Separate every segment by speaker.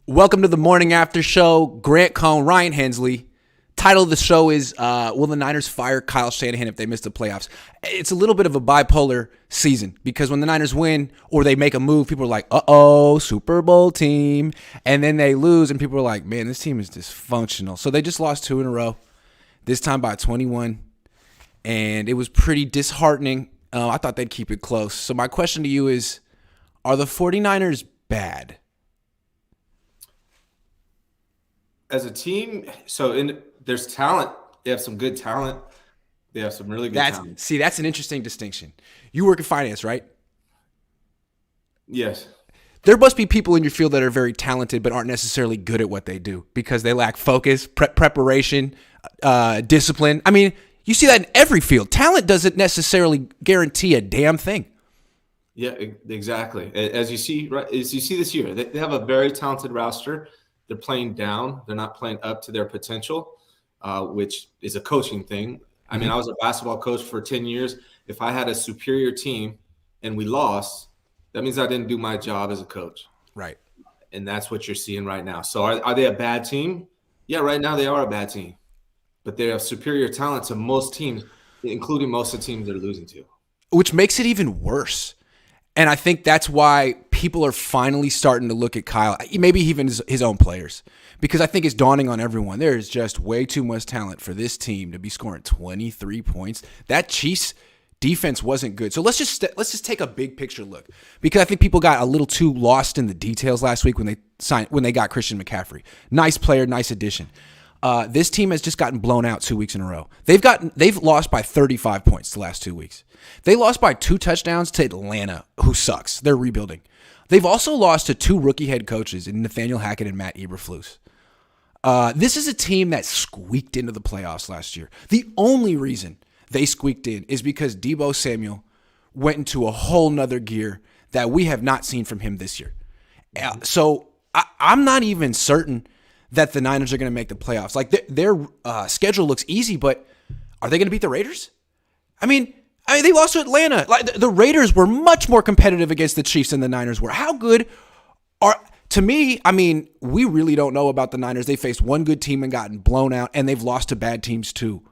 Speaker 1: Welcome to the morning after show. Grant Cohn, Ryan Hensley. Title of the show is Will the Niners fire Kyle Shanahan if they miss the playoffs? It's a little bit of a bipolar season because when the Niners win or they make a move, people are like, uh-oh, Super Bowl team. And then they lose and people are like, man, this team is dysfunctional. So they just lost 2 in a row, this time by 21. And it was pretty disheartening. I thought they'd keep it close. So my question to you is, are the 49ers bad?
Speaker 2: As a team, there's talent. They have some good talent. They have some really good talent.
Speaker 1: See, that's an interesting distinction. You work in finance, right?
Speaker 2: Yes.
Speaker 1: There must be people in your field that are very talented but aren't necessarily good at what they do because they lack focus, preparation, discipline. I mean, you see that in every field. Talent doesn't necessarily guarantee a damn thing.
Speaker 2: Yeah, exactly. As you see this year, they have a very talented roster. They're playing down. They're not playing up to their potential, which is a coaching thing. I mean, I was a basketball coach for 10 years. If I had a superior team and we lost, that means I didn't do my job as a coach.
Speaker 1: Right.
Speaker 2: And that's what you're seeing right now. So are they a bad team? Yeah, right now they are a bad team. But they have superior talent to most teams, including most of the teams they're losing to.
Speaker 1: Which makes it even worse. And I think that's why people are finally starting to look at Kyle, maybe even his own players, because I think it's dawning on everyone. There is just way too much talent for this team to be scoring 23 points. That Chiefs defense wasn't good. So let's just take a big picture look, because I think people got a little too lost in the details last week when they got Christian McCaffrey. Nice player, nice addition. This team has just gotten blown out 2 weeks in a row. They've lost by 35 points the last 2 weeks. They lost by 2 touchdowns to Atlanta, who sucks. They're rebuilding. They've also lost to 2 rookie head coaches in Nathaniel Hackett and Matt Eberflus. This is a team that squeaked into the playoffs last year. The only reason they squeaked in is because Deebo Samuel went into a whole nother gear that we have not seen from him this year. So I'm not even certain that the Niners are going to make the playoffs. Like their schedule looks easy, but are they going to beat the Raiders? I mean, they lost to Atlanta. Like the Raiders were much more competitive against the Chiefs than the Niners were. How good are, to me, I mean, we really don't know about the Niners. They faced one good team and gotten blown out, and they've lost to bad teams too.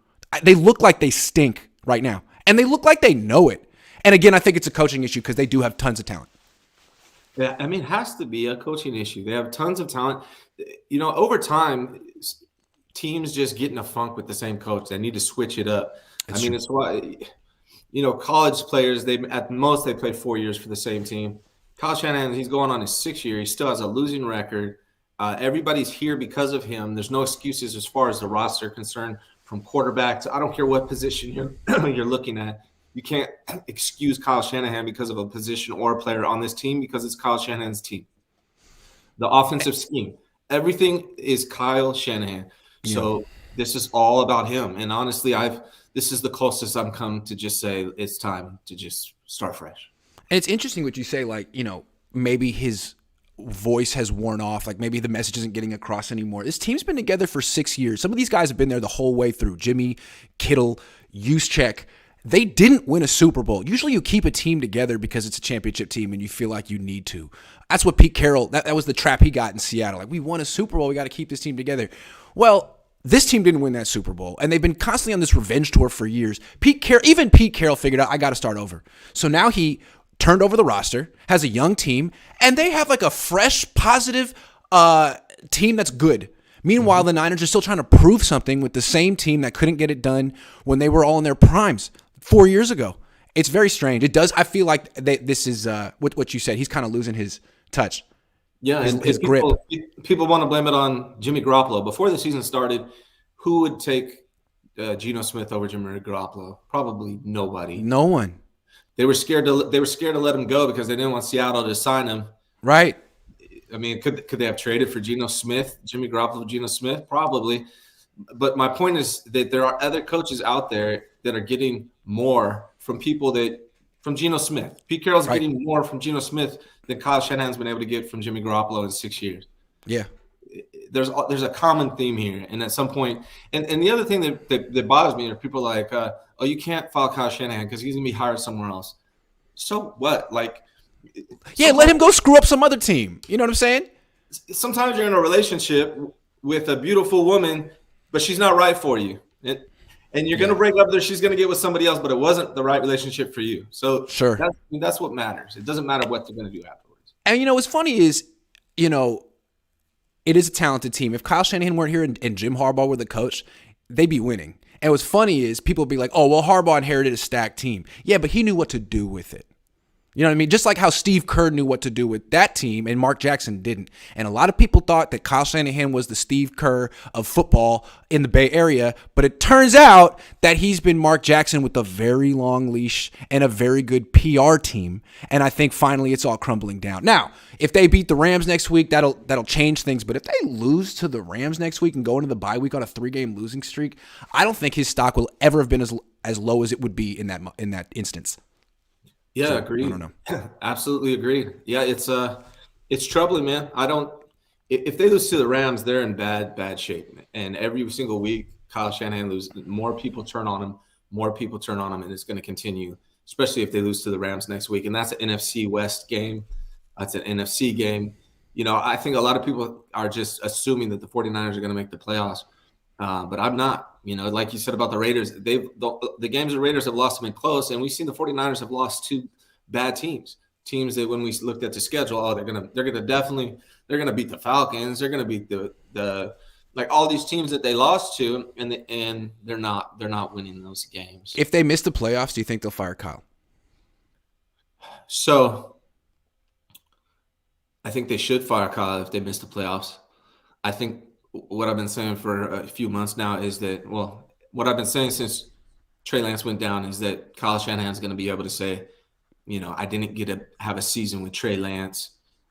Speaker 1: They look like they stink right now, and they look like they know it. And again, I think it's a coaching issue because they do have tons of talent.
Speaker 2: Yeah, I mean, it has to be a coaching issue. They have tons of talent. You know, over time, teams just get in a funk with the same coach. They need to switch it up. It's why, college players, at most they play 4 years for the same team. Kyle Shanahan, he's going on his 6th year. He still has a losing record. Everybody's here because of him. There's no excuses as far as the roster concerned, from quarterback to I don't care what position you're looking at. You can't excuse Kyle Shanahan because of a position or a player on this team because it's Kyle Shanahan's team. The offensive scheme, everything is Kyle Shanahan. Yeah. So this is all about him. And honestly, this is the closest I've come to just say it's time to just start fresh.
Speaker 1: And it's interesting what you say, like, maybe his voice has worn off. Like maybe the message isn't getting across anymore. This team's been together for 6 years. Some of these guys have been there the whole way through. Jimmy, Kittle, Juszczyk. They didn't win a Super Bowl. Usually you keep a team together because it's a championship team and you feel like you need to. That's what Pete Carroll, that was the trap he got in Seattle. Like, we won a Super Bowl. We got to keep this team together. Well, this team didn't win that Super Bowl, and they've been constantly on this revenge tour for years. Even Pete Carroll figured out, I got to start over. So now he turned over the roster, has a young team, and they have like a fresh, positive team that's good. Meanwhile, the Niners are still trying to prove something with the same team that couldn't get it done when they were all in their primes 4 years ago. It's very strange. It does. I feel like this is what you said. He's kind of losing his touch.
Speaker 2: Yeah,
Speaker 1: his grip.
Speaker 2: People want to blame it on Jimmy Garoppolo. Before the season started, who would take Geno Smith over Jimmy Garoppolo? Probably nobody.
Speaker 1: No one.
Speaker 2: They were scared to let him go because they didn't want Seattle to sign him.
Speaker 1: Right.
Speaker 2: I mean, could they have traded for Geno Smith, Jimmy Garoppolo, Geno Smith? Probably. But my point is that there are other coaches out there that are getting more from Geno Smith. Pete Carroll's getting more from Geno Smith than Kyle Shanahan's been able to get from Jimmy Garoppolo in 6 years.
Speaker 1: Yeah.
Speaker 2: There's a common theme here. And at some point, and the other thing that bothers me are people like, you can't file Kyle Shanahan because he's going to be hired somewhere else. So what? Like,
Speaker 1: yeah, let him go screw up some other team. You know what I'm saying?
Speaker 2: sometimes you're in a relationship with a beautiful woman, but she's not right for you. And you're going to break up there. She's going to get with somebody else, but it wasn't the right relationship for you. So
Speaker 1: Sure.
Speaker 2: that's what matters. It doesn't matter what they're going to do afterwards.
Speaker 1: And what's funny is, it is a talented team. If Kyle Shanahan weren't here and Jim Harbaugh were the coach, they'd be winning. And what's funny is people be like, oh, well, Harbaugh inherited a stacked team. Yeah, but he knew what to do with it. You know what I mean? Just like how Steve Kerr knew what to do with that team and Mark Jackson didn't. And a lot of people thought that Kyle Shanahan was the Steve Kerr of football in the Bay Area, but it turns out that he's been Mark Jackson with a very long leash and a very good PR team. And I think finally it's all crumbling down. Now, if they beat the Rams next week, that'll change things. But if they lose to the Rams next week and go into the bye week on a 3-game losing streak, I don't think his stock will ever have been as low as it would be in that instance.
Speaker 2: Yeah,
Speaker 1: So,
Speaker 2: agreed.
Speaker 1: I don't know.
Speaker 2: Absolutely agreed. Yeah, it's troubling, man. If they lose to the Rams, they're in bad shape. And every single week, Kyle Shanahan loses. More people turn on him. And it's going to continue, especially if they lose to the Rams next week. And that's an NFC West game. That's an NFC game. I think a lot of people are just assuming that the 49ers are going to make the playoffs. But I'm not. Like you said about the Raiders, the games the Raiders have lost have been close, and we've seen the 49ers have lost to bad teams that when we looked at the schedule, they're gonna beat the Falcons, they're gonna beat the like all these teams that they lost to, and they're not winning those games.
Speaker 1: If they miss the playoffs, do you think they'll fire Kyle?
Speaker 2: So I think they should fire Kyle if they miss the playoffs. I think what I've been saying for a few months now is that, what I've been saying since Trey Lance went down is that Kyle Shanahan's going to be able to say, I didn't get to have a season with Trey Lance,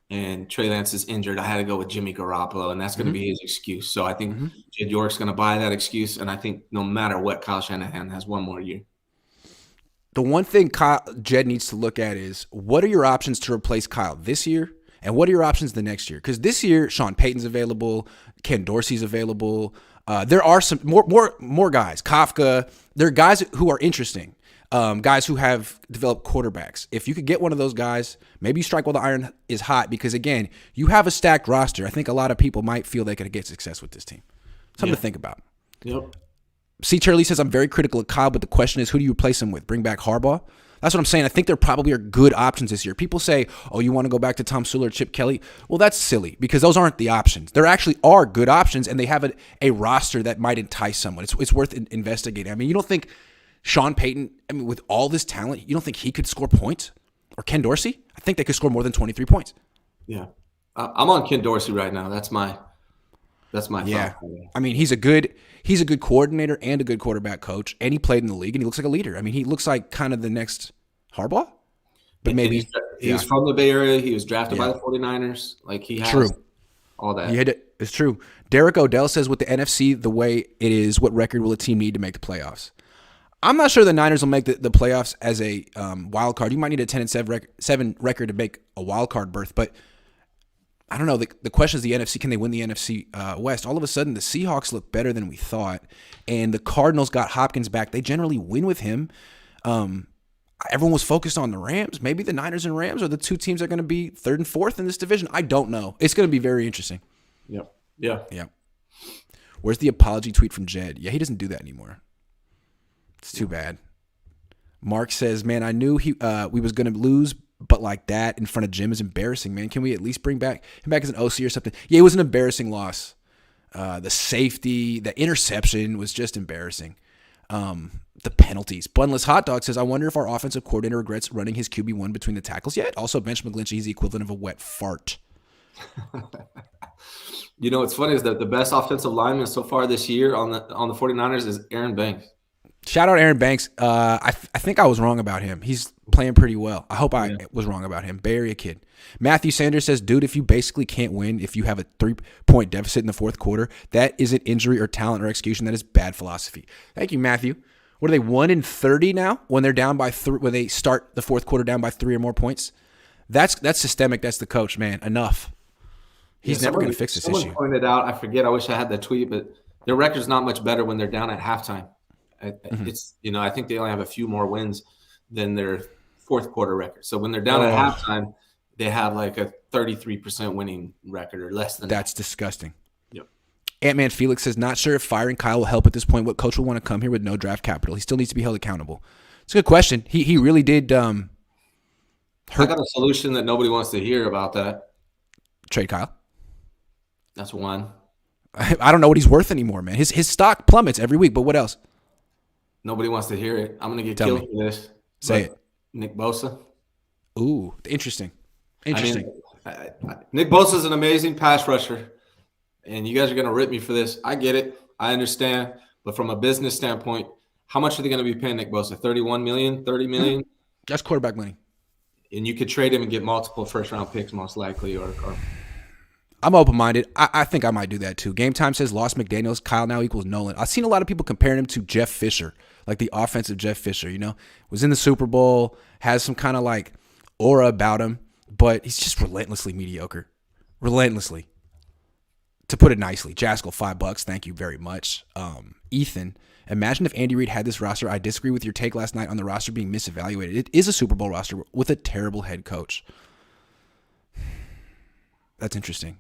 Speaker 2: and Trey Lance is injured. I had to go with Jimmy Garoppolo, and that's going to be his excuse. So I think Jed York's going to buy that excuse, and I think no matter what, Kyle Shanahan has one more year.
Speaker 1: The one thing Jed needs to look at is, what are your options to replace Kyle this year? And what are your options the next year? Because this year, Sean Payton's available, Ken Dorsey's available. There are some more guys. Kafka. There are guys who are interesting, guys who have developed quarterbacks. If you could get one of those guys, maybe you strike while the iron is hot. Because again, you have a stacked roster. I think a lot of people might feel they could get success with this team. Something to think about.
Speaker 2: Yep.
Speaker 1: C. Charlie says, I'm very critical of Kyle, but the question is, who do you replace him with? Bring back Harbaugh? That's what I'm saying. I think there probably are good options this year. People say, oh, you want to go back to Tom Sula or Chip Kelly? Well, that's silly because those aren't the options. There actually are good options, and they have a roster that might entice someone. It's worth investigating. I mean, you don't think Sean Payton, with all this talent, you don't think he could score points? Or Ken Dorsey? I think they could score more than 23 points.
Speaker 2: Yeah. I'm on Ken Dorsey right now. That's my
Speaker 1: yeah.
Speaker 2: thought.
Speaker 1: I mean, he's a good coordinator and a good quarterback coach, and he played in the league, and he looks like a leader. I mean, he looks like kind of the next Harbaugh, but maybe
Speaker 2: he's from the Bay Area. He was drafted by the 49ers. Like he has all that.
Speaker 1: It's true. Derek Odell says, with the NFC the way it is, what record will a team need to make the playoffs? I'm not sure the Niners will make the playoffs as a wild card. You might need a 10-7 record to make a wild card berth, but I don't know. The question is the NFC. Can they win the NFC West? All of a sudden, the Seahawks look better than we thought, and the Cardinals got Hopkins back. They generally win with him. Everyone was focused on the Rams. Maybe the Niners and Rams are the two teams that are going to be 3rd and 4th in this division. I don't know. It's going to be very interesting.
Speaker 2: Yep. Yeah.
Speaker 1: Yeah. Where's the apology tweet from Jed? Yeah, he doesn't do that anymore. It's too bad. Mark says, man, I knew we was going to lose, but like that in front of Jim is embarrassing, man. Can we at least bring him back as an OC or something? Yeah, it was an embarrassing loss. The safety, the interception was just embarrassing. The penalties. Bunless Hot Dog says, I wonder if our offensive coordinator regrets running his QB1 between the tackles yet. Also, Bench McGlinchey, he's the equivalent of a wet fart.
Speaker 2: What's funny is that the best offensive lineman so far this year on the 49ers is Aaron Banks.
Speaker 1: Shout out Aaron Banks. I think I was wrong about him. He's playing pretty well. I hope I was wrong about him. Bay Area kid. Matthew Sanders says, dude, if you basically can't win, if you have a 3-point deficit in the fourth quarter, that isn't injury or talent or execution. That is bad philosophy. Thank you, Matthew. What are they, 1-30 now when they're down by 3, when they start the fourth quarter down by 3 or more points? That's systemic. That's the coach, man. Enough. He's never going to fix this issue.
Speaker 2: Someone pointed out, I forget, I wish I had that tweet, but their record's not much better when they're down at halftime. It's I think they only have a few more wins than their fourth quarter record. So when they're down at halftime, they have like a 33% winning record or less than
Speaker 1: That's disgusting.
Speaker 2: Yep.
Speaker 1: Ant-Man Felix says, not sure if firing Kyle will help at this point. What coach will want to come here with no draft capital? He still needs to be held accountable. It's a good question. He really did
Speaker 2: I got a solution that nobody wants to hear about that.
Speaker 1: Trade Kyle.
Speaker 2: That's one.
Speaker 1: I don't know what he's worth anymore, man. His stock plummets every week, but what else?
Speaker 2: Nobody wants to hear it. I'm going to get killed for this.
Speaker 1: Say it.
Speaker 2: Nick Bosa.
Speaker 1: Ooh, interesting.
Speaker 2: I mean, Nick Bosa is an amazing pass rusher, and you guys are going to rip me for this. I get it. I understand. But from a business standpoint, how much are they going to be paying Nick Bosa? $31 million, $30 million?
Speaker 1: That's quarterback money.
Speaker 2: And you could trade him and get multiple first-round picks most likely. Or
Speaker 1: I'm open-minded. I think I might do that too. Game Time says lost McDaniels. Kyle now equals Nolan. I've seen a lot of people comparing him to Jeff Fisher, like the offensive Jeff Fisher, was in the Super Bowl, has some kind of like aura about him, but he's just relentlessly mediocre. Relentlessly. To put it nicely. Jaskell, $5. Thank you very much. Ethan, imagine if Andy Reid had this roster. I disagree with your take last night on the roster being misevaluated. It is a Super Bowl roster with a terrible head coach. That's interesting.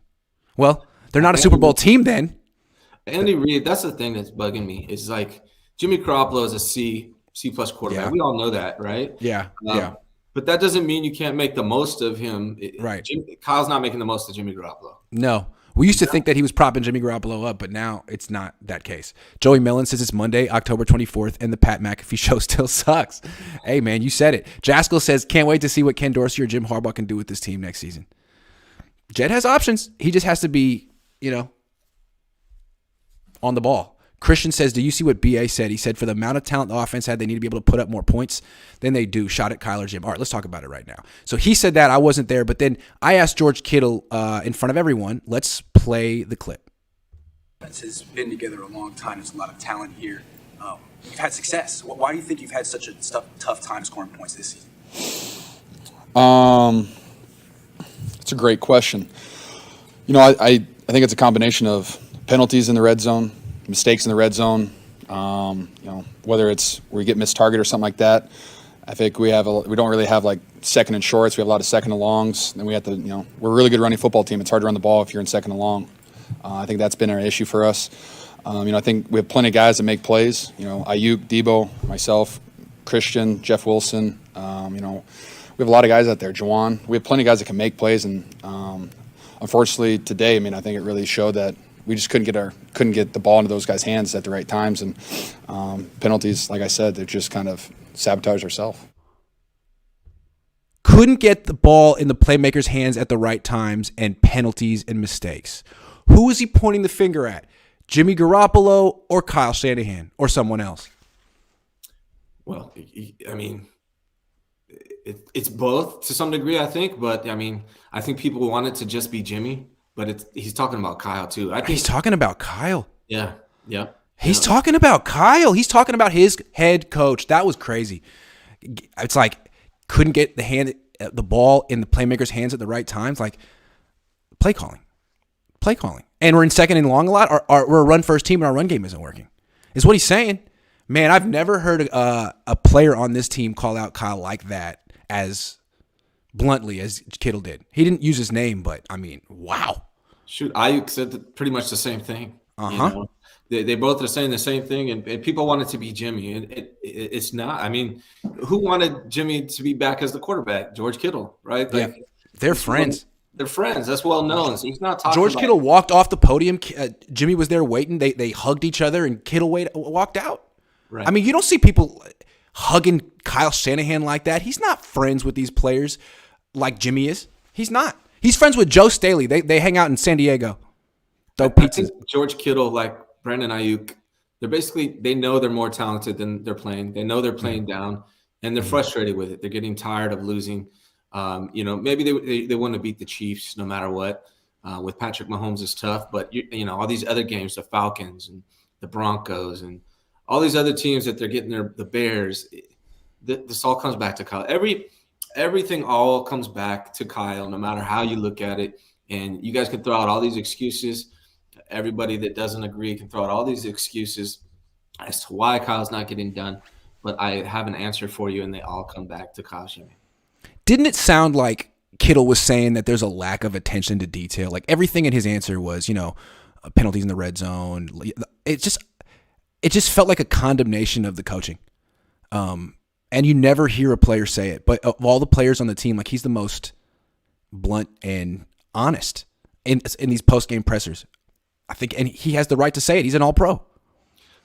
Speaker 1: Well, they're not a Super Bowl team then.
Speaker 2: Andy Reid, that's the thing that's bugging me. It's like Jimmy Garoppolo is a C+ quarterback.
Speaker 1: Yeah.
Speaker 2: We all know that, right?
Speaker 1: Yeah.
Speaker 2: But that doesn't mean you can't make the most of him.
Speaker 1: Right.
Speaker 2: Kyle's not making the most of Jimmy Garoppolo.
Speaker 1: No. We used to think that he was propping Jimmy Garoppolo up, but now it's not that case. Joey Mellon says it's Monday, October 24th, and the Pat McAfee show still sucks. Hey, man, you said it. Jaskell says, can't wait to see what Ken Dorsey or Jim Harbaugh can do with this team next season. Jed has options. He just has to be, on the ball. Christian says, do you see what B.A. said? He said, for the amount of talent the offense had, they need to be able to put up more points than they do. Shot at Kyle or Jim. All right, let's talk about it right now. So he said that. I wasn't there, but then I asked George Kittle in front of everyone, let's play the clip.
Speaker 3: Has been together a long time. There's a lot of talent here. You've had success. Why do you think you've had such a tough time scoring points this season?
Speaker 4: It's a great question. I think it's a combination of penalties in the red zone, mistakes in the red zone. Whether it's where we get missed target or something like that. I think we don't really have like second and shorts. We have a lot of second and longs. Then we have to, we're a really good running football team. It's hard to run the ball if you're in second and long. I think that's been an issue for us. I think we have plenty of guys that make plays. Ayuk, Debo, myself, Christian, Jeff Wilson. We have a lot of guys out there. Juwan. We have plenty of guys that can make plays, and unfortunately today, I think it really showed that we just couldn't get the ball into those guys' hands at the right times, and penalties, like I said, they're just kind of sabotage ourselves.
Speaker 1: Couldn't get the ball in the playmakers' hands at the right times, and penalties and mistakes. Who is he pointing the finger at? Jimmy Garoppolo or Kyle Shanahan or someone else?
Speaker 2: Well, it's both to some degree, I think. But, I think people want it to just be Jimmy. But he's talking about Kyle, too.
Speaker 1: He's talking about Kyle.
Speaker 2: Yeah.
Speaker 1: He's talking about Kyle. He's talking about his head coach. That was crazy. It's like couldn't get the ball in the playmakers' hands at the right times. Like play calling. And we're in second and long a lot. We're a run-first team and our run game isn't working. Is what he's saying. Man, I've never heard a player on this team call out Kyle like that as bluntly as Kittle did. He didn't use his name, but, wow.
Speaker 2: Shoot, Ayuk said pretty much the same thing. Uh-huh. They both are saying the same thing, and people want it to be Jimmy. It's not. Who wanted Jimmy to be back as the quarterback? George Kittle, right?
Speaker 1: Like, yeah, they're friends.
Speaker 2: They're friends. That's well known. So he's not talking
Speaker 1: George Kittle walked off the podium. Jimmy was there waiting. They hugged each other, and Kittle walked out.
Speaker 2: Right.
Speaker 1: You don't see people hugging Kyle Shanahan like that. He's not friends with these players like Jimmy is. He's not. He's friends with Joe Staley. They hang out in San Diego.
Speaker 2: I think George Kittle, like Brandon Ayuk, they know they're more talented than they're playing. They know they're playing down, and they're frustrated with it. They're getting tired of losing. Maybe they want to beat the Chiefs no matter what. With Patrick Mahomes is tough, but all these other games, the Falcons and the Broncos and all these other teams that they're getting the Bears. This all comes back to Kyle. Everything all comes back to Kyle, no matter how you look at it. And you guys can throw out all these excuses. Everybody that doesn't agree can throw out all these excuses as to why Kyle's not getting done. But I have an answer for you, and they all come back to Kyle Shanahan.
Speaker 1: Didn't it sound like Kittle was saying that there's a lack of attention to detail. Like everything in his answer was, penalties in the red zone. It just felt like a condemnation of the coaching. And you never hear a player say it, but of all the players on the team, like he's the most blunt and honest in these post-game pressers. I think, and he has the right to say it. He's an all-pro.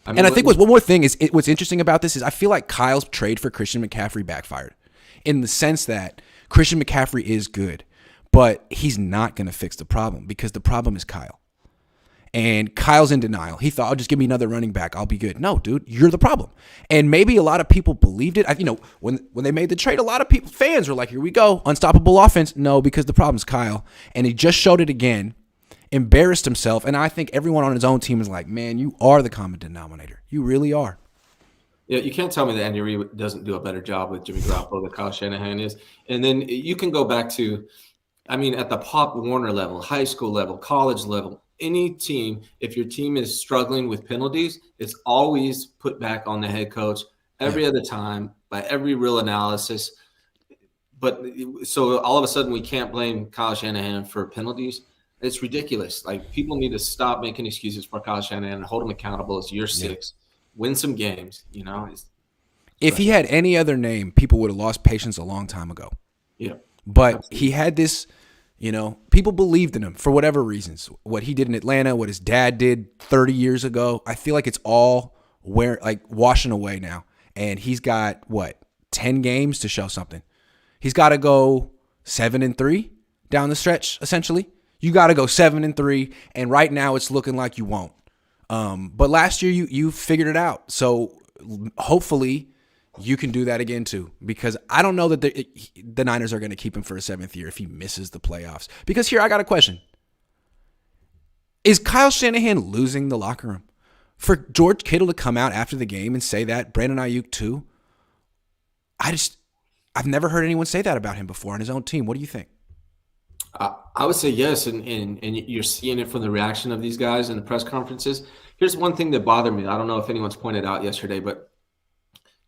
Speaker 1: I think one more thing is what's interesting about this is I feel like Kyle's trade for Christian McCaffrey backfired in the sense that Christian McCaffrey is good, but he's not going to fix the problem because the problem is Kyle. And Kyle's in denial. He thought, just give me another running back. I'll be good. No, dude, you're the problem. And maybe a lot of people believed it. When they made the trade, a lot of fans were like, here we go, unstoppable offense. No, because the problem's Kyle. And he just showed it again, embarrassed himself. And I think everyone on his own team is like, man, you are the common denominator. You really are.
Speaker 2: Yeah, you can't tell me that Andy Reid doesn't do a better job with Jimmy Garoppolo than Kyle Shanahan is. And then you can go back to, at the Pop Warner level, high school level, college level, any team, if your team is struggling with penalties, it's always put back on the head coach every other time by every real analysis. But so all of a sudden we can't blame Kyle Shanahan for penalties. It's ridiculous. Like people need to stop making excuses for Kyle Shanahan and hold him accountable. It's year 6. Win some games,
Speaker 1: If he had any other name, people would have lost patience a long time ago.
Speaker 2: Yeah.
Speaker 1: But absolutely. He had this, people believed in him for whatever reasons. What he did in Atlanta, what his dad did 30 years ago, I feel like it's all washing away now. And he's got 10 games to show something. He's got to go 7-3 down the stretch, essentially. You got to go 7-3, and right now it's looking like you won't. But last year you figured it out. So hopefully you can do that again too, because I don't know that the Niners are going to keep him for a 7th year if he misses the playoffs. Because here I got a question. Is Kyle Shanahan losing the locker room? For George Kittle to come out after the game and say that, Brandon Ayuk too, I've never heard anyone say that about him before on his own team. What do you think?
Speaker 2: I would say yes, and you're seeing it from the reaction of these guys in the press conferences. Here's one thing that bothered me. I don't know if anyone's pointed out yesterday, but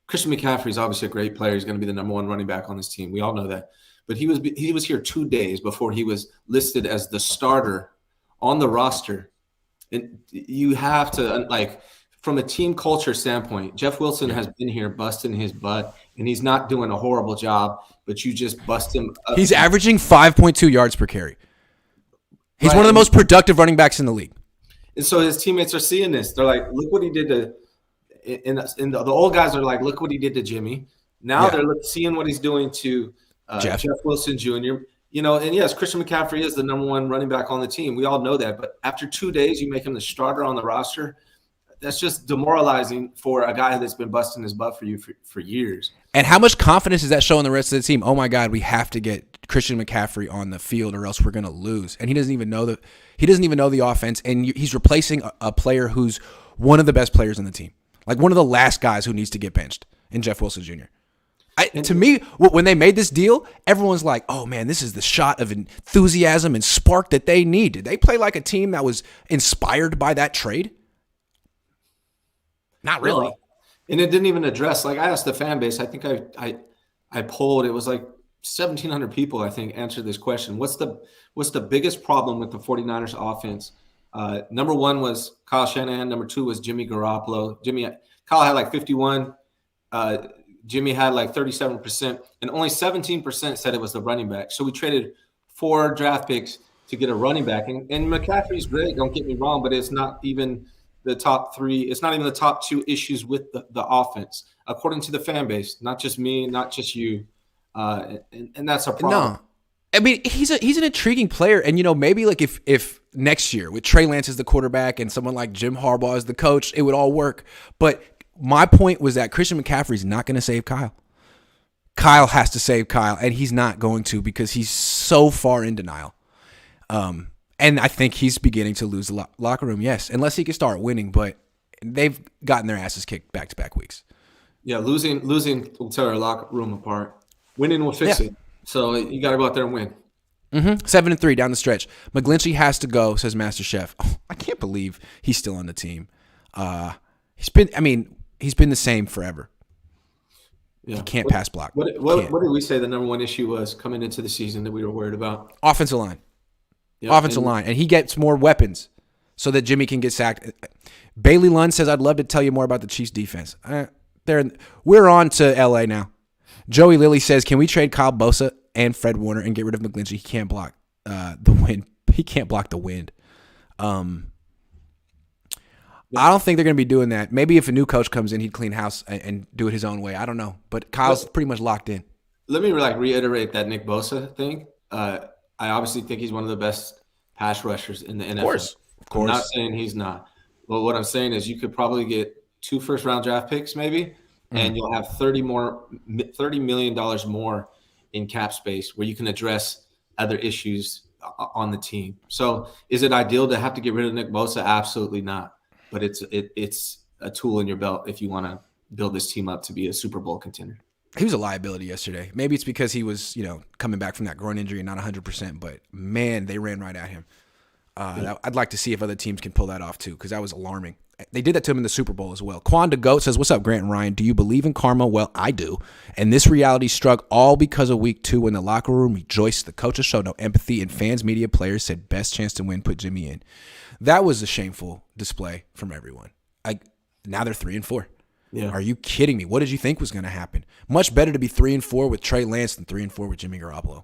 Speaker 2: Christian McCaffrey is obviously a great player. He's going to be the number 1 running back on this team. We all know that. But he was here 2 days before he was listed as the starter on the roster. And you have to, from a team culture standpoint, Jeff Wilson has been here busting his butt, and he's not doing a horrible job, but you just bust him up.
Speaker 1: He's averaging 5.2 yards per carry. He's one of the most productive running backs in the league.
Speaker 2: And so his teammates are seeing this. They're like, look what he did to – and the old guys are like, look what he did to Jimmy. Now they're seeing what he's doing to Jeff Wilson Jr. And yes, Christian McCaffrey is the number 1 running back on the team. We all know that. But after 2 days, you make him the starter on the roster. That's just demoralizing for a guy that's been busting his butt for you for years. And
Speaker 1: how much confidence is that showing the rest of the team? Oh my God, we have to get Christian McCaffrey on the field or else we're going to lose. And he doesn't even know the offense, and he's replacing a player who's one of the best players on the team, like one of the last guys who needs to get benched in Jeff Wilson Jr. To me, when they made this deal, everyone's like, oh man, this is the shot of enthusiasm and spark that they need. Did they play like a team that was inspired by that trade? Not really.
Speaker 2: No. And it didn't even address, I asked the fan base, I think I polled, it was 1,700 people, I think, answered this question. What's the biggest problem with the 49ers offense? Number 1 was Kyle Shanahan. Number 2 was Jimmy Garoppolo. Kyle had 51. Jimmy had 37%, and only 17% said it was the running back. So we traded 4 draft picks to get a running back. And McCaffrey's great, don't get me wrong, but it's not even the top 3. It's not even the top 2 issues with the offense, according to the fan base, not just me, not just you. And that's a problem.
Speaker 1: No. I mean, he's an intriguing player. And, maybe if next year with Trey Lance as the quarterback and someone like Jim Harbaugh as the coach, it would all work. But my point was that Christian McCaffrey's not going to save Kyle. Kyle has to save Kyle, and he's not going to because he's so far in denial. And I think he's beginning to lose the locker room, yes, unless he can start winning. But they've gotten their asses kicked back-to-back weeks.
Speaker 2: Yeah, losing will tear our locker room apart. Winning will fix it. So you got to go out there and win.
Speaker 1: 7-3 down the stretch. McGlinchey has to go, says Master Chef. Oh, I can't believe he's still on the team. He's been the same forever.
Speaker 2: Yeah.
Speaker 1: He can't pass block.
Speaker 2: What
Speaker 1: Can't.
Speaker 2: did we say the number one issue was coming into the season that we were worried about?
Speaker 1: Offensive line.
Speaker 2: Yeah,
Speaker 1: Offensive line. And he gets more weapons so that Jimmy can get sacked. Bailey Lund says, I'd love to tell you more about the Chiefs defense. We're on to L.A. now. Joey Lilly says, can we trade Kyle Bosa and Fred Warner and get rid of McGlinchey? He can't block the wind. He can't block the wind. I don't think they're going to be doing that. Maybe if a new coach comes in, he'd clean house and do it his own way. I don't know. But Kyle's pretty much locked in.
Speaker 2: Let me reiterate that Nick Bosa thing. I obviously think he's one of the best pass rushers in the NFL. Of
Speaker 1: course.
Speaker 2: I'm not saying he's not. But what I'm saying is you could probably get 2 first-round draft picks maybe, and you'll have $30 million more in cap space where you can address other issues on the team. So is it ideal to have to get rid of Nick Bosa? Absolutely not. But it's a tool in your belt if you want to build this team up to be a Super Bowl contender.
Speaker 1: He was a liability yesterday. Maybe it's because he was, coming back from that groin injury and not 100%. But, man, they ran right at him. I'd like to see if other teams can pull that off, too, because that was alarming. They did that to him in the Super Bowl as well. Quan de Goat says, what's up, Grant and Ryan? Do you believe in karma? Well, I do. And this reality struck all because of week 2 when the locker room rejoiced. The coaches showed no empathy, and fans, media, players said best chance to win, put Jimmy in. That was a shameful display from everyone. Now they're 3-4.
Speaker 2: Yeah.
Speaker 1: Are you kidding me? What did you think was going to happen? Much better to be 3-4 with Trey Lance than 3-4 with Jimmy Garoppolo.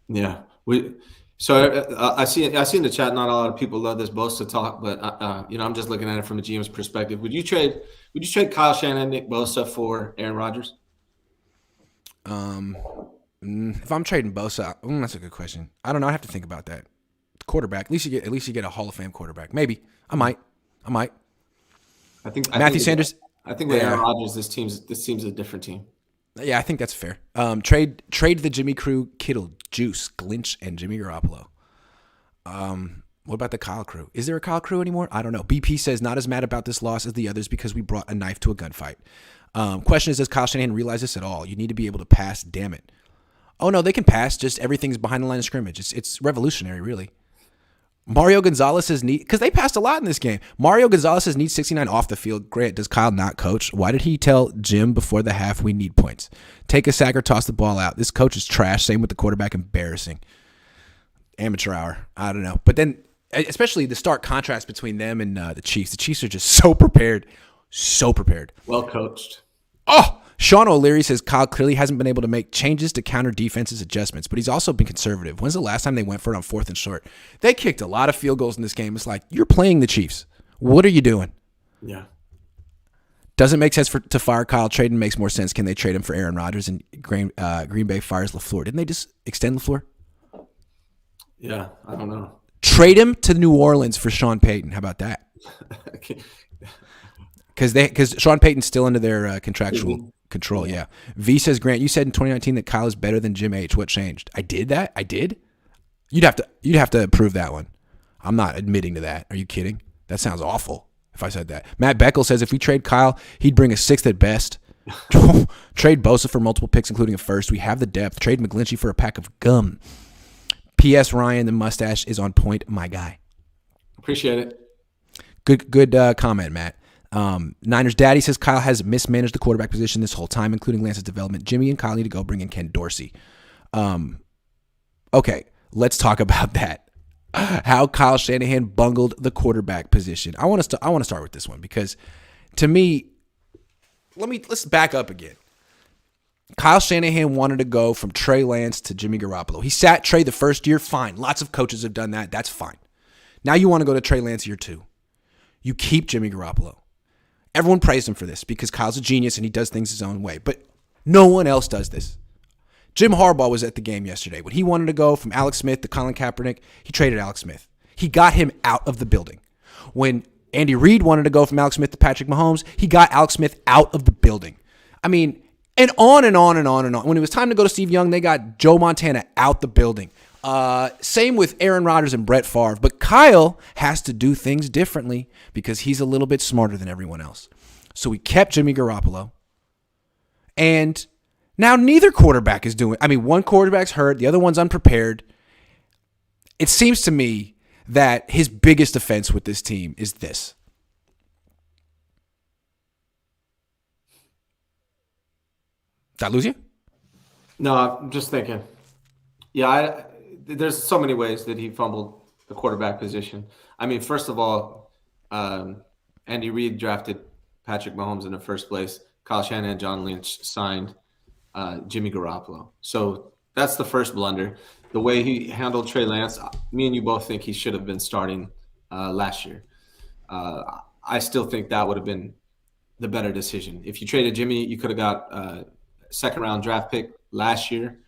Speaker 2: Yeah. I see in the chat not a lot of people love this Bosa talk, but I'm just looking at it from a GM's perspective. Would you trade Kyle Shanahan, Nick Bosa for Aaron Rodgers?
Speaker 1: If I'm trading Bosa, that's a good question. I don't know. I have to think about that. Quarterback. At least you get a Hall of Fame quarterback. Maybe. I might. Matthew Sanders.
Speaker 2: I think with Aaron Rodgers, this team's a different team.
Speaker 1: Yeah, I think that's fair. Trade the Jimmy Crew, Kittle, Juice, Glinch, and Jimmy Garoppolo. What about the Kyle Crew? Is there a Kyle Crew anymore? I don't know. BP says, not as mad about this loss as the others because we brought a knife to a gunfight. Question is, does Kyle Shanahan realize this at all? You need to be able to pass, damn it. Oh, no, they can pass. Just everything's behind the line of scrimmage. It's revolutionary, really. Mario Gonzalez says because they passed a lot in this game. Mario Gonzalez says need 69 off the field. Grant, does Kyle not coach? Why did he tell Jim before the half we need points? Take a sack or toss the ball out. This coach is trash. Same with the quarterback. Embarrassing. Amateur hour. I don't know. But then, especially the stark contrast between them and the Chiefs. The Chiefs are just so prepared. So prepared.
Speaker 2: Well coached.
Speaker 1: Oh! Sean O'Leary says Kyle clearly hasn't been able to make changes to counter defense's adjustments, but he's also been conservative. When's the last time they went for it on 4th and short? They kicked a lot of field goals in this game. It's like, you're playing the Chiefs. What are you doing?
Speaker 2: Yeah.
Speaker 1: Doesn't make sense to fire Kyle. Trading makes more sense. Can they trade him for Aaron Rodgers and Green Bay fires LaFleur? Didn't they just extend LaFleur?
Speaker 2: Yeah, I don't know.
Speaker 1: Trade him to New Orleans for Sean Payton. How about that? Because Sean Payton's still under their contractual control. Yeah. V says, Grant, you said in 2019 that Kyle is better than Jim H. What changed? I did that? I did? You'd have to prove that one. I'm not admitting to that. Are you kidding? That sounds awful if I said that. Matt Beckel says if we trade Kyle, he'd bring a 6th at best. Trade Bosa for multiple picks, including a first. We have the depth. Trade McGlinchey for a pack of gum. P.S. Ryan, the mustache is on point. My guy.
Speaker 2: Appreciate it.
Speaker 1: Good comment, Matt. Niners Daddy says Kyle has mismanaged the quarterback position this whole time, including Lance's development. Jimmy and Kyle need to go bring in Ken Dorsey. Okay, let's talk about that. How Kyle Shanahan bungled the quarterback position. I want to start with this one because, to me, let's back up again. Kyle Shanahan wanted to go from Trey Lance to Jimmy Garoppolo. He sat Trey the first year, fine. Lots of coaches have done that. That's fine. Now you want to go to Trey Lance year 2. You keep Jimmy Garoppolo. Everyone praised him for this because Kyle's a genius and he does things his own way. But no one else does this. Jim Harbaugh was at the game yesterday. When he wanted to go from Alex Smith to Colin Kaepernick, he traded Alex Smith. He got him out of the building. When Andy Reid wanted to go from Alex Smith to Patrick Mahomes, he got Alex Smith out of the building. I mean, and on and on and on and on. When it was time to go to Steve Young, they got Joe Montana out the building. Same with Aaron Rodgers and Brett Favre. But Kyle has to do things differently because he's a little bit smarter than everyone else. So we kept Jimmy Garoppolo. And now neither quarterback is doing. I mean, one quarterback's hurt. The other one's unprepared. It seems to me that his biggest offense with this team is this. Did I lose you?
Speaker 2: No, I'm just thinking. Yeah, there's so many ways that he fumbled the quarterback position. I mean, first of all, Andy Reid drafted Patrick Mahomes in the first place. Kyle Shanahan, John Lynch signed Jimmy Garoppolo. So that's the first blunder. The way he handled Trey Lance, me and you both think he should have been starting last year. I still think that would have been the better decision. If you traded Jimmy, you could have got a second-round draft pick last year.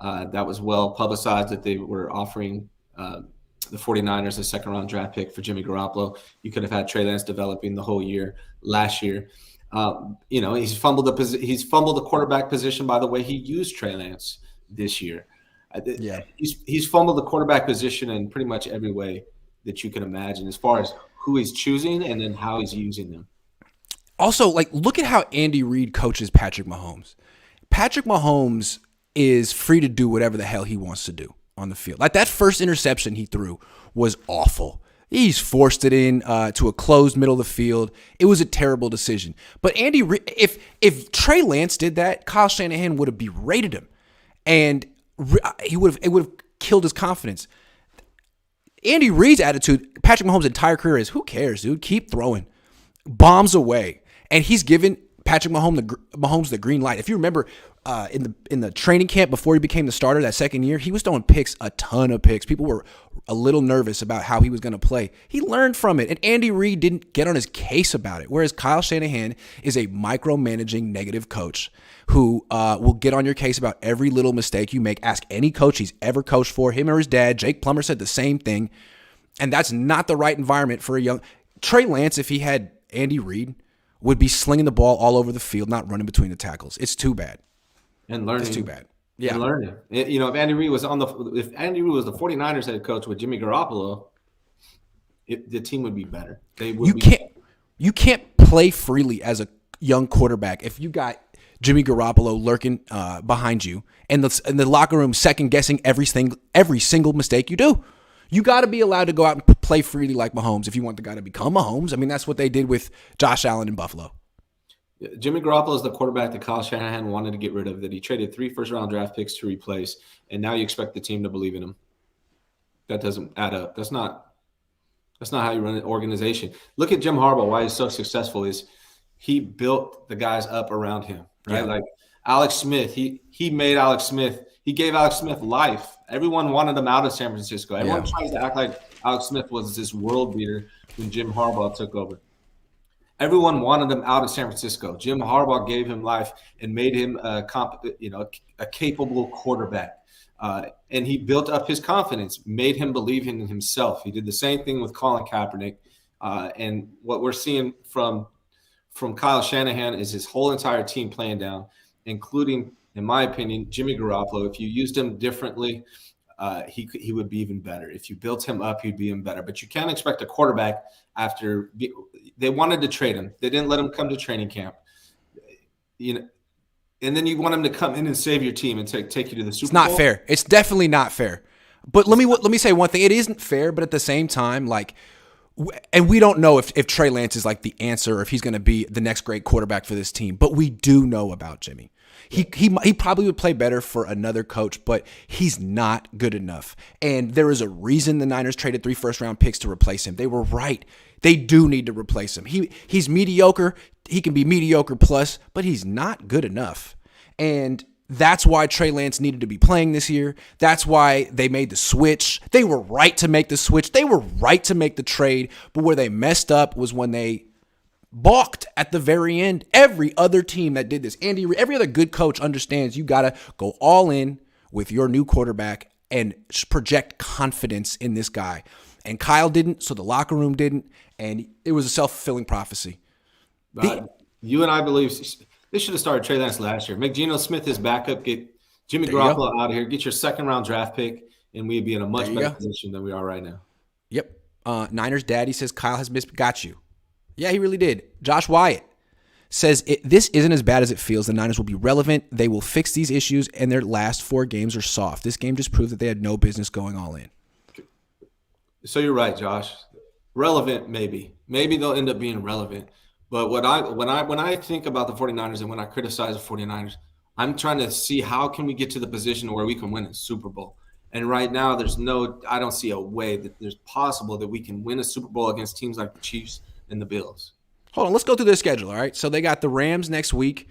Speaker 2: That was well publicized that they were offering the 49ers a second-round draft pick for Jimmy Garoppolo. You could have had Trey Lance developing the whole year last year. He's fumbled the quarterback position by the way he used Trey Lance this year.
Speaker 1: Yeah,
Speaker 2: he's fumbled the quarterback position in pretty much every way that you can imagine, as far as who he's choosing and then how he's using them.
Speaker 1: Also, like, look at how Andy Reid coaches Patrick Mahomes. Patrick Mahomes is free to do whatever the hell he wants to do on the field. Like, that first interception he threw was awful. He's forced it in to a closed middle of the field. It was a terrible decision. But Andy Reid, if Trey Lance did that, Kyle Shanahan would have berated him, and it would have killed his confidence. Andy Reid's attitude, Patrick Mahomes' entire career is, who cares, dude? Keep throwing bombs away. And he's given Patrick Mahomes the green light. If you remember in the training camp before he became the starter that second year, he was throwing picks, a ton of picks. People were a little nervous about how he was going to play. He learned from it, and Andy Reid didn't get on his case about it, whereas Kyle Shanahan is a micromanaging negative coach who will get on your case about every little mistake you make. Ask any coach he's ever coached for, him or his dad. Jake Plummer said the same thing, and that's not the right environment for a young Trey Lance. If he had Andy Reid, would be slinging the ball all over the field, not running between the tackles. It's too bad.
Speaker 2: And learning.
Speaker 1: It's too bad. Yeah.
Speaker 2: And learning. If Andy Reid was the 49ers head coach with Jimmy Garoppolo, the team would be better.
Speaker 1: You can't play freely as a young quarterback if you got Jimmy Garoppolo lurking behind you and the locker room second guessing every single mistake you do. You got to be allowed to go out and play freely like Mahomes if you want the guy to become Mahomes. I mean, that's what they did with Josh Allen in Buffalo.
Speaker 2: Jimmy Garoppolo is the quarterback that Kyle Shanahan wanted to get rid of, that he traded 3 first-round draft picks to replace, and now you expect the team to believe in him. That doesn't add up. That's not how you run an organization. Look at Jim Harbaugh. Why he's so successful is he built the guys up around him, right?
Speaker 1: Yeah.
Speaker 2: Like Alex Smith, he made Alex Smith. He gave Alex Smith life. Everyone wanted him out of San Francisco. Everyone tries to act like Alex Smith was this world beater when Jim Harbaugh took over. Everyone wanted him out of San Francisco. Jim Harbaugh gave him life and made him a capable quarterback. And he built up his confidence, made him believe in himself. He did the same thing with Colin Kaepernick. And what we're seeing from Kyle Shanahan is his whole entire team playing down, including, in my opinion, Jimmy Garoppolo. If you used him differently, he would be even better. If you built him up, he'd be even better. But you can't expect a quarterback after they wanted to trade him. They didn't let him come to training camp. And then you want him to come in and save your team and take you to the Super Bowl.
Speaker 1: It's not fair. It's definitely not fair. But let me say one thing. It isn't fair, but at the same time, and we don't know if Trey Lance is like the answer or if he's going to be the next great quarterback for this team. But we do know about Jimmy. He probably would play better for another coach, but he's not good enough. And there is a reason the Niners traded 3 first-round picks to replace him. They were right. They do need to replace him. He's mediocre. He can be mediocre plus, but he's not good enough. And that's why Trey Lance needed to be playing this year. That's why they made the switch. They were right to make the switch. They were right to make the trade. But where they messed up was when they balked at the very end. Every other team that did this, every other good coach understands you got to go all in with your new quarterback and project confidence in this guy. And Kyle didn't, so the locker room didn't, and it was a self-fulfilling prophecy.
Speaker 2: You and I believe they should have started Trey Lance last year. Make Geno Smith his backup, get Jimmy Garoppolo out of here, get your second-round draft pick, and we'd be in a much better position than we are right now.
Speaker 1: Yep. Niners daddy says Kyle has got you. Yeah, he really did. Josh Wyatt says this isn't as bad as it feels. The Niners will be relevant. They will fix these issues, and their last 4 games are soft. This game just proved that they had no business going all in.
Speaker 2: So you're right, Josh. Relevant, maybe. Maybe they'll end up being relevant. But when I think about the 49ers and when I criticize the 49ers, I'm trying to see how can we get to the position where we can win a Super Bowl. And right now, I don't see a way that there's possible that we can win a Super Bowl against teams like the Chiefs and the Bills.
Speaker 1: Hold on, let's go through their schedule, all right? So they got the Rams next week.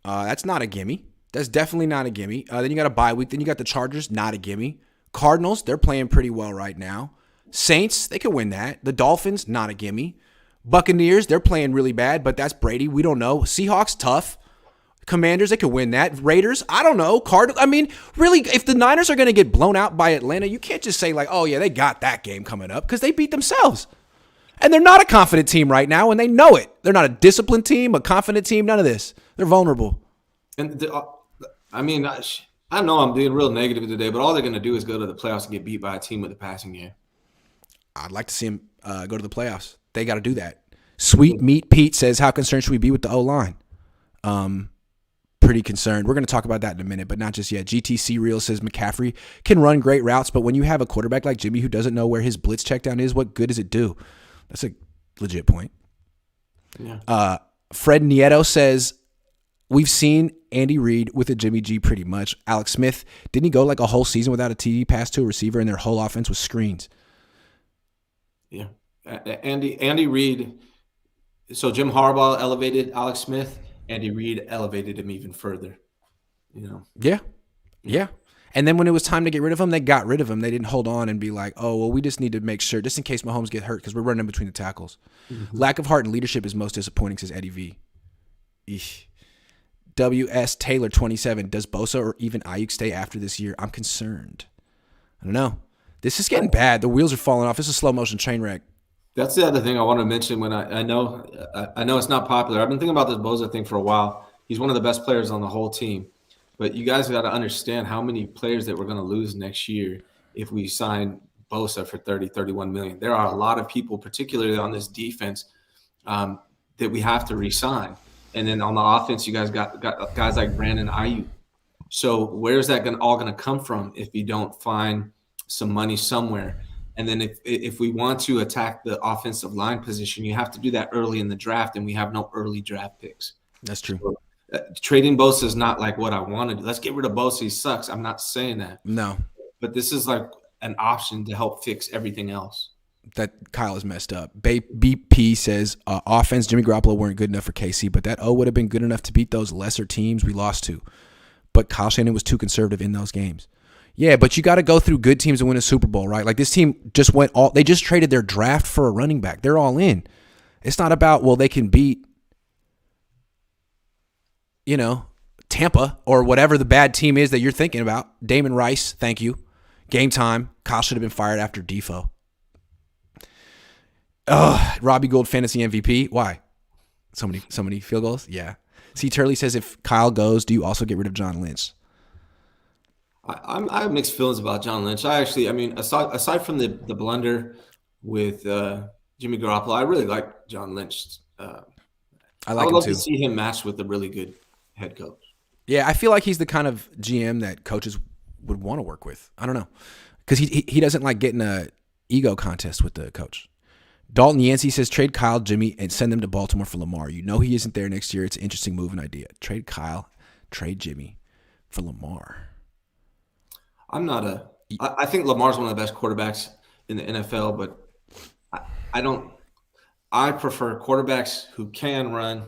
Speaker 1: That's not a gimme. That's definitely not a gimme. Then you got a bye week. Then you got the Chargers, not a gimme. Cardinals, they're playing pretty well right now. Saints, they could win that. The Dolphins, not a gimme. Buccaneers, they're playing really bad, but that's Brady. We don't know. Seahawks, tough. Commanders, they could win that. Raiders, I don't know. I mean, really, if the Niners are going to get blown out by Atlanta, you can't just say like, oh, yeah, they got that game coming up because they beat themselves. And they're not a confident team right now, and they know it. They're not a disciplined team, a confident team, none of this. They're vulnerable.
Speaker 2: And I know I'm being real negative today, but all they're going to do is go to the playoffs and get beat by a team with a passing game.
Speaker 1: I'd like to see them go to the playoffs. They got to do that. Sweet Meat Pete says, how concerned should we be with the O-line? Pretty concerned. We're going to talk about that in a minute, but not just yet. GTC Real says McCaffrey can run great routes, but when you have a quarterback like Jimmy who doesn't know where his blitz checkdown is, what good does it do? That's a legit point.
Speaker 2: Yeah.
Speaker 1: Fred Nieto says, we've seen Andy Reid with a Jimmy G pretty much. Alex Smith, didn't he go like a whole season without a TD pass to a receiver and their whole offense was screens?
Speaker 2: Yeah. Andy Reid. So Jim Harbaugh elevated Alex Smith. Andy Reid elevated him even further.
Speaker 1: Yeah. And then when it was time to get rid of him, they got rid of him. They didn't hold on and be like, oh, well, we just need to make sure, just in case Mahomes get hurt, because we're running in between the tackles. Mm-hmm. Lack of heart and leadership is most disappointing, says Eddie V. Eesh. W.S. Taylor, 27. Does Bosa or even Ayuk stay after this year? I'm concerned. I don't know. This is getting bad. The wheels are falling off. This is a slow motion train wreck.
Speaker 2: That's the other thing I want to mention. When I know it's not popular. I've been thinking about this Bosa thing for a while. He's one of the best players on the whole team. But you guys got to understand how many players that we're going to lose next year if we sign Bosa for 31 million. There are a lot of people, particularly on this defense, that we have to re-sign. And then on the offense, you guys got guys like Brandon Ayuk. So where's that all going to come from if you don't find some money somewhere? And then if we want to attack the offensive line position, you have to do that early in the draft, and we have no early draft picks.
Speaker 1: That's true.
Speaker 2: So, trading Bosa is not like what I wanted. Let's get rid of Bosa. He sucks. I'm not saying that.
Speaker 1: No.
Speaker 2: But this is like an option to help fix everything else.
Speaker 1: That Kyle is messed up. BP says, offense, Jimmy Garoppolo weren't good enough for KC, but that would have been good enough to beat those lesser teams we lost to. But Kyle Shanahan was too conservative in those games. Yeah, but you got to go through good teams and win a Super Bowl, right? Like this team just they just traded their draft for a running back. They're all in. It's not about, well, they can beat, Tampa or whatever the bad team is that you're thinking about. Damon Rice, thank you. Game time. Kyle should have been fired after Defoe. Robbie Gould fantasy MVP. Why? So many field goals? Yeah. C. Turley says, if Kyle goes, do you also get rid of John Lynch?
Speaker 2: I have mixed feelings about John Lynch. Aside from the blunder with Jimmy Garoppolo, I really like John Lynch.
Speaker 1: I
Speaker 2: would love to see him matched with a really good head coach.
Speaker 1: Yeah, I feel like he's the kind of GM that coaches would want to work with. I don't know. Because he doesn't like getting a ego contest with the coach. Dalton Yancey says, trade Kyle, Jimmy, and send them to Baltimore for Lamar. You know he isn't there next year. It's an interesting move and idea. Trade Kyle, trade Jimmy for Lamar.
Speaker 2: I think Lamar's one of the best quarterbacks in the NFL, but I prefer quarterbacks who can run,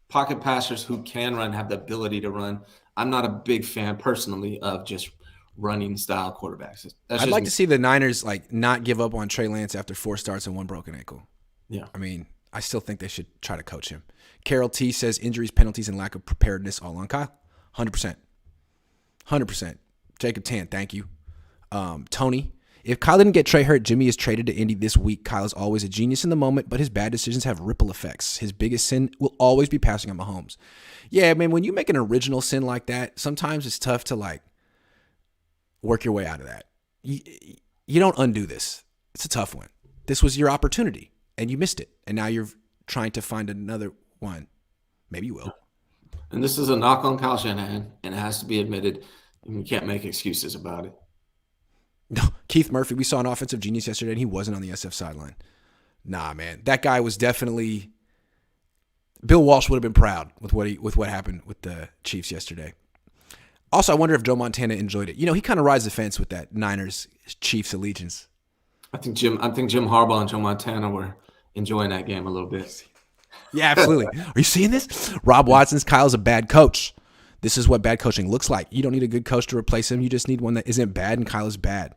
Speaker 2: pocket passers who can run, have the ability to run. I'm not a big fan personally of just running style quarterbacks.
Speaker 1: I'd like to see the Niners not give up on Trey Lance after 4 starts and 1 broken ankle.
Speaker 2: Yeah.
Speaker 1: I mean, I still think they should try to coach him. Carol T says injuries, penalties, and lack of preparedness all on Kyle. 100%. 100%. Jacob Tan, thank you. Tony, if Kyle didn't get Trey hurt, Jimmy is traded to Indy this week. Kyle is always a genius in the moment, but his bad decisions have ripple effects. His biggest sin will always be passing on Mahomes. Yeah, man, when you make an original sin like that, sometimes it's tough to work your way out of that. You don't undo this. It's a tough one. This was your opportunity, and you missed it, and now you're trying to find another one. Maybe you will.
Speaker 2: And this is a knock on Kyle Shanahan, and it has to be admitted. And we can't make excuses about it.
Speaker 1: No, Keith Murphy, we saw an offensive genius yesterday, and he wasn't on the SF sideline. Nah, man. That guy was definitely – Bill Walsh would have been proud with what happened with the Chiefs yesterday. Also, I wonder if Joe Montana enjoyed it. He kind of rides the fence with that Niners Chiefs allegiance.
Speaker 2: I think Jim Harbaugh and Joe Montana were enjoying that game a little bit.
Speaker 1: Yeah, absolutely. Are you seeing this? Rob Watson's Kyle's a bad coach. This is what bad coaching looks like. You don't need a good coach to replace him. You just need one that isn't bad, and Kyle is bad.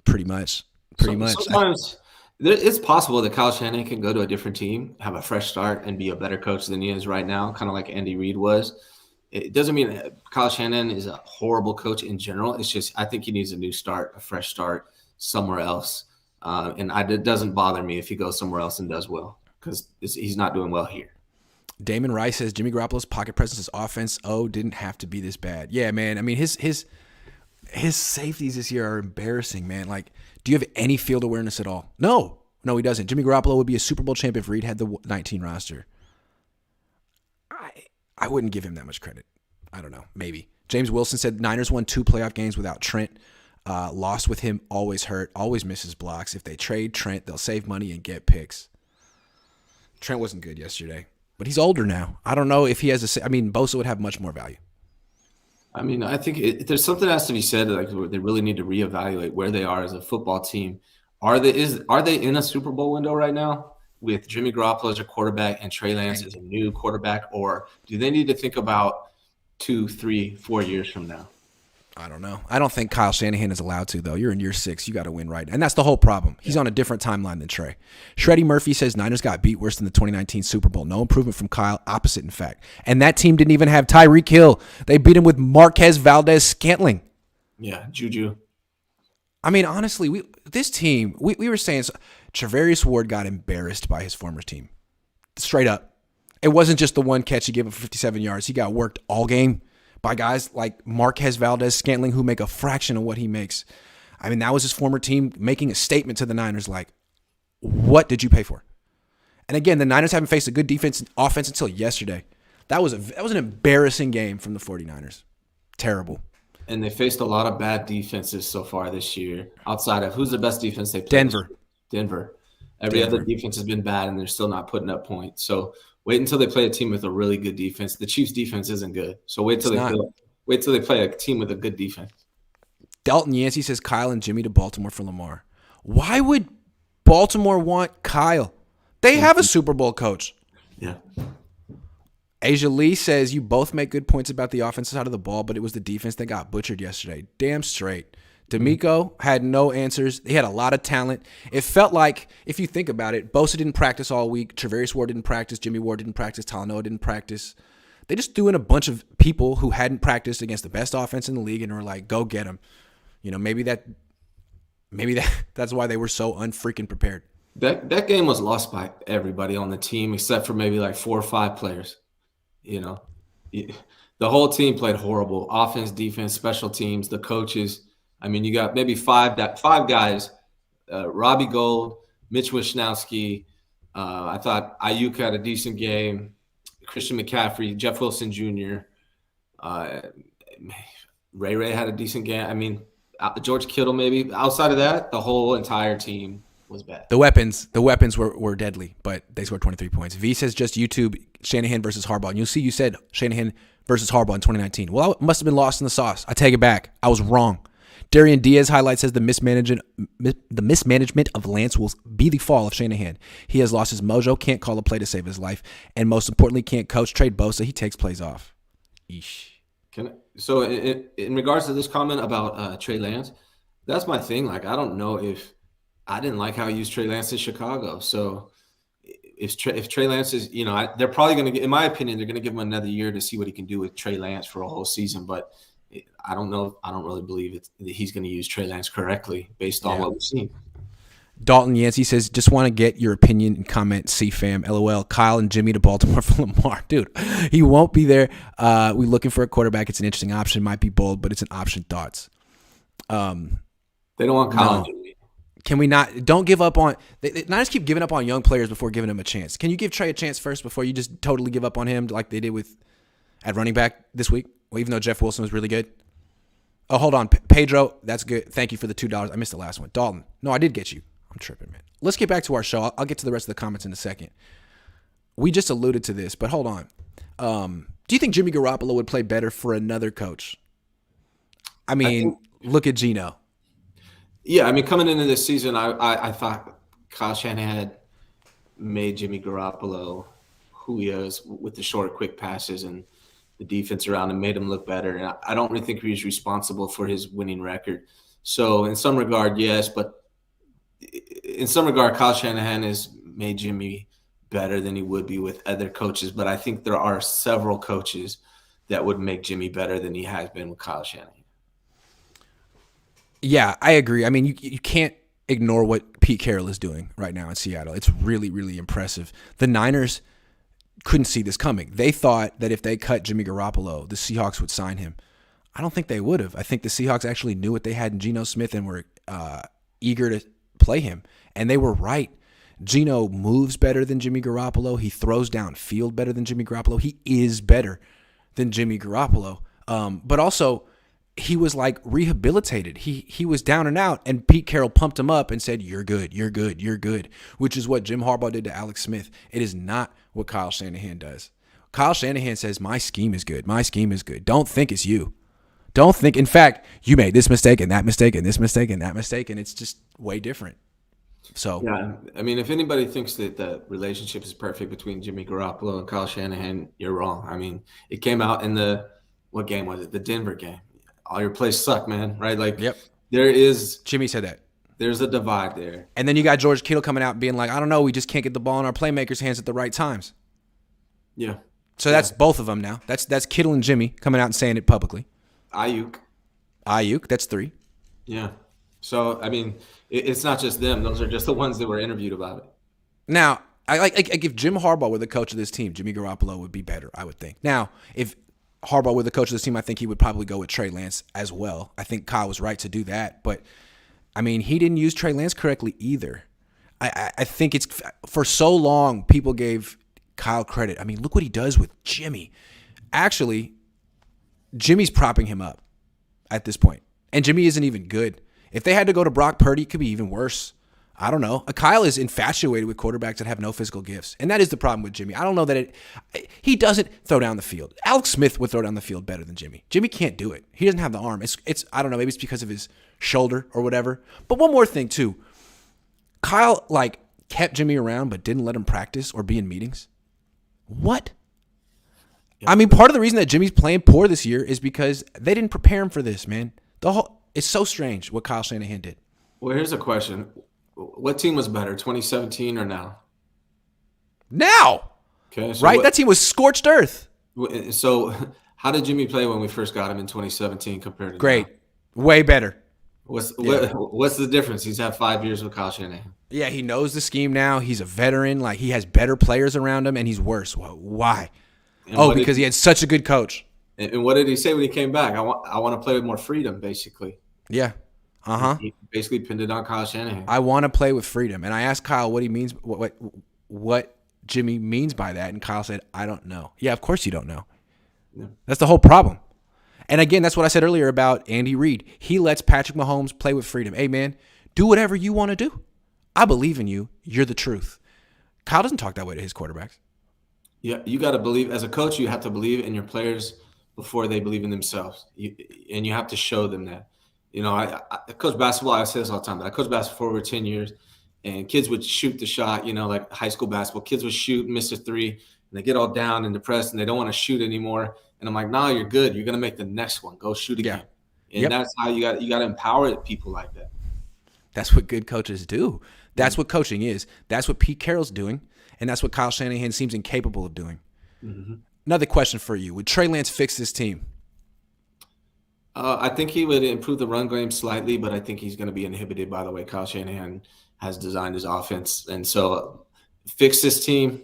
Speaker 1: Pretty much.
Speaker 2: Sometimes it's possible that Kyle Shanahan can go to a different team, have a fresh start, and be a better coach than he is right now, kind of like Andy Reid was. It doesn't mean that Kyle Shanahan is a horrible coach in general. It's just I think he needs a new start, a fresh start somewhere else. It doesn't bother me if he goes somewhere else and does well because he's not doing well here.
Speaker 1: Damon Rice says Jimmy Garoppolo's pocket presence, his offense, didn't have to be this bad. Yeah, man. I mean, his safeties this year are embarrassing, man. Like, do you have any field awareness at all? No, he doesn't. Jimmy Garoppolo would be a Super Bowl champ if Reed had the 19 roster. I wouldn't give him that much credit. I don't know. Maybe. James Wilson said Niners won 2 playoff games without Trent. Lost with him, always hurt, always misses blocks. If they trade Trent, they'll save money and get picks. Trent wasn't good yesterday, but he's older now. I don't know if he has Bosa would have much more value.
Speaker 2: I mean, I think there's something that has to be said. Like they really need to reevaluate where they are as a football team. Are they in a Super Bowl window right now with Jimmy Garoppolo as a quarterback and Trey Lance as a new quarterback, or do they need to think about 2, 3, 4 years from now?
Speaker 1: I don't know. I don't think Kyle Shanahan is allowed to, though. You're in year 6. You got to win right. And that's the whole problem. He's on a different timeline than Trey. Shreddy Murphy says Niners got beat worse than the 2019 Super Bowl. No improvement from Kyle. Opposite, in fact. And that team didn't even have Tyreek Hill. They beat him with Marquez Valdez-Scantling.
Speaker 2: Yeah, Juju.
Speaker 1: I mean, honestly, this team, we were saying Charvarius Ward got embarrassed by his former team. Straight up. It wasn't just the one catch he gave him for 57 yards. He got worked all game by guys like Marquez Valdez-Scantling who make a fraction of what he makes. I mean, that was his former team making a statement to the Niners like, what did you pay for? And again, the Niners haven't faced a good offense until yesterday. That was an embarrassing game from the 49ers. Terrible.
Speaker 2: And they faced a lot of bad defenses so far this year. Outside of who's the best defense they played?
Speaker 1: Denver.
Speaker 2: Every other defense has been bad, and they're still not putting up points. So wait until they play a team with a really good defense. The Chiefs' defense isn't good. So wait till they play a team with a good defense.
Speaker 1: Dalton Yancey says Kyle and Jimmy to Baltimore for Lamar. Why would Baltimore want Kyle? They have a Super Bowl coach.
Speaker 2: Yeah.
Speaker 1: Asia Lee says you both make good points about the offensive side of the ball, but it was the defense that got butchered yesterday. Damn straight. D'Amico had no answers. He had a lot of talent. It felt like, if you think about it, Bosa didn't practice all week. Charvarius Ward didn't practice. Jimmy Ward didn't practice. Talanoa didn't practice. They just threw in a bunch of people who hadn't practiced against the best offense in the league and were like, go get them. Maybe that's why they were so unfreaking prepared.
Speaker 2: That game was lost by everybody on the team except for maybe like 4 or 5 players. The whole team played horrible. Offense, defense, special teams, the coaches. I mean, you got maybe 5 guys, Robbie Gould, Mitch Wishnowsky. I thought Ayuk had a decent game. Christian McCaffrey, Jeff Wilson Jr. Ray had a decent game. I mean, George Kittle maybe. Outside of that, the whole entire team was bad.
Speaker 1: The weapons were deadly, but they scored 23 points. V says just YouTube Shanahan versus Harbaugh. And you'll see you said Shanahan versus Harbaugh in 2019. Well, I must have been lost in the sauce. I take it back. I was wrong. Darian Diaz highlight says the mismanagement of Lance will be the fall of Shanahan. He has lost his mojo, can't call a play to save his life, and most importantly, can't coach. Trade Bosa. He takes plays off. Eesh.
Speaker 2: So in regards to this comment about Trey Lance, that's my thing. Like, I don't know if I didn't like how he used Trey Lance in Chicago. So if Trey Lance is, they're probably going to in my opinion, they're going to give him another year to see what he can do with Trey Lance for a whole season. But I don't know. I don't really believe that he's going to use Trey Lance correctly based on what we've seen.
Speaker 1: Dalton Yancey says, just want to get your opinion and comment, CFAM, LOL, Kyle and Jimmy to Baltimore for Lamar. Dude, he won't be there. We're looking for a quarterback. It's an interesting option. Might be bold, but it's an option. Thoughts?
Speaker 2: They don't want Kyle and Jimmy.
Speaker 1: Can we not? Don't give up on – Niners keep giving up on young players before giving them a chance. Can you give Trey a chance first before you just totally give up on him like they did at running back this week? Well, even though Jeff Wilson was really good. Oh, hold on. Pedro, that's good. Thank you for the $2. I missed the last one. Dalton. No, I did get you. I'm tripping, man. Let's get back to our show. I'll get to the rest of the comments in a second. We just alluded to this, but hold on. Do you think Jimmy Garoppolo would play better for another coach I
Speaker 2: I
Speaker 1: mean,
Speaker 2: think,
Speaker 1: look at Geno.
Speaker 2: yeah, I mean, coming into this season, I thought Kyle Shanahan had made Jimmy Garoppolo who he is with the short, quick passes and the defense around him made him look better. And I don't really think he's responsible for his winning record. So in some regard, yes, but in some regard, Kyle Shanahan has made Jimmy better than he would be with other coaches. But I think there are several coaches that would make Jimmy better than he has been with Kyle Shanahan.
Speaker 1: Yeah, I agree. I mean, you can't ignore what Pete Carroll is doing right now in Seattle. It's really, really impressive. The Niners couldn't see this coming. They thought that if they cut Jimmy Garoppolo, the Seahawks would sign him. I don't think they would have. I think the Seahawks actually knew what they had in Geno Smith and were eager to play him. And they were right. Geno moves better than Jimmy Garoppolo. He throws downfield better than Jimmy Garoppolo. He is better than Jimmy Garoppolo. But also, he was like rehabilitated. He was down and out, and Pete Carroll pumped him up and said, "You're good, you're good, you're good," which is what Jim Harbaugh did to Alex Smith. It is not what Kyle Shanahan does. Kyle Shanahan says, "My scheme is good. My scheme is good. Don't think it's you. Don't think. In fact, you made this mistake and that mistake and this mistake and that mistake, and it's just way different." So
Speaker 2: yeah, I mean, if anybody thinks that the relationship is perfect between Jimmy Garoppolo and Kyle Shanahan, you're wrong. I mean, it came out in what game was it? The Denver game. All your plays suck, man. Right? Like,
Speaker 1: yep. Jimmy said that.
Speaker 2: There's a divide there.
Speaker 1: And then you got George Kittle coming out being like, "I don't know, we just can't get the ball in our playmakers' hands at the right times."
Speaker 2: Yeah.
Speaker 1: So that's both of them now. That's Kittle and Jimmy coming out and saying it publicly.
Speaker 2: Ayuk,
Speaker 1: that's 3.
Speaker 2: Yeah. So, I mean, it's not just them. Those are just the ones that were interviewed about it.
Speaker 1: Now, if Jim Harbaugh were the coach of this team, Jimmy Garoppolo would be better, I would think. Now, if Harbaugh were the coach of this team, I think he would probably go with Trey Lance as well. I think Kyle was right to do that. But, I mean, he didn't use Trey Lance correctly either. I think it's for so long people gave Kyle credit. I mean, look what he does with Jimmy. Actually, Jimmy's propping him up at this point. And Jimmy isn't even good. If they had to go to Brock Purdy, it could be even worse. I don't know. Kyle is infatuated with quarterbacks that have no physical gifts. And that is the problem with Jimmy. I don't know that he doesn't throw down the field. Alex Smith would throw down the field better than Jimmy. Jimmy can't do it. He doesn't have the arm. It's I don't know, maybe it's because of his shoulder or whatever. But one more thing too. Kyle kept Jimmy around but didn't let him practice or be in meetings. What? Yeah. I mean, part of the reason that Jimmy's playing poor this year is because they didn't prepare him for this, man. It's so strange what Kyle Shanahan did.
Speaker 2: Well, here's a question. What team was better, 2017 or now?
Speaker 1: Now.
Speaker 2: Okay. So
Speaker 1: right? That team was scorched earth.
Speaker 2: So how did Jimmy play when we first got him in 2017 compared to
Speaker 1: Great.
Speaker 2: now?
Speaker 1: Way better.
Speaker 2: What's the difference? He's had 5 years with Kyle Shanahan.
Speaker 1: Yeah, he knows the scheme now. He's a veteran. He has better players around him, and he's worse. Why? Because he had such a good coach.
Speaker 2: And what did he say when he came back? I want to play with more freedom, basically.
Speaker 1: Yeah.
Speaker 2: He basically pinned it on Kyle Shanahan.
Speaker 1: I want to play with freedom. And I asked Kyle what he means, what Jimmy means by that. And Kyle said, "I don't know." Yeah, of course you don't know. Yeah. That's the whole problem. And again, that's what I said earlier about Andy Reid. He lets Patrick Mahomes play with freedom. Hey, man, do whatever you want to do. I believe in you. You're the truth. Kyle doesn't talk that way to his quarterbacks.
Speaker 2: Yeah, you got to believe. As a coach, you have to believe in your players before they believe in themselves. And you have to show them that. You know, I coach basketball. I say this all the time, but I coached basketball for over 10 years, and kids would shoot the shot, like high school basketball. Kids would shoot and miss a three, and they get all down and depressed, and they don't want to shoot anymore. And I'm like, "No, you're good. You're going to make the next one. Go shoot again." Yeah. And that's how you got to empower people like that.
Speaker 1: That's what good coaches do. That's what coaching is. That's what Pete Carroll's doing, and that's what Kyle Shanahan seems incapable of doing. Mm-hmm. Another question for you. Would Trey Lance fix this team?
Speaker 2: I think he would improve the run game slightly, but I think he's going to be inhibited by the way Kyle Shanahan has designed his offense. And so fix this team,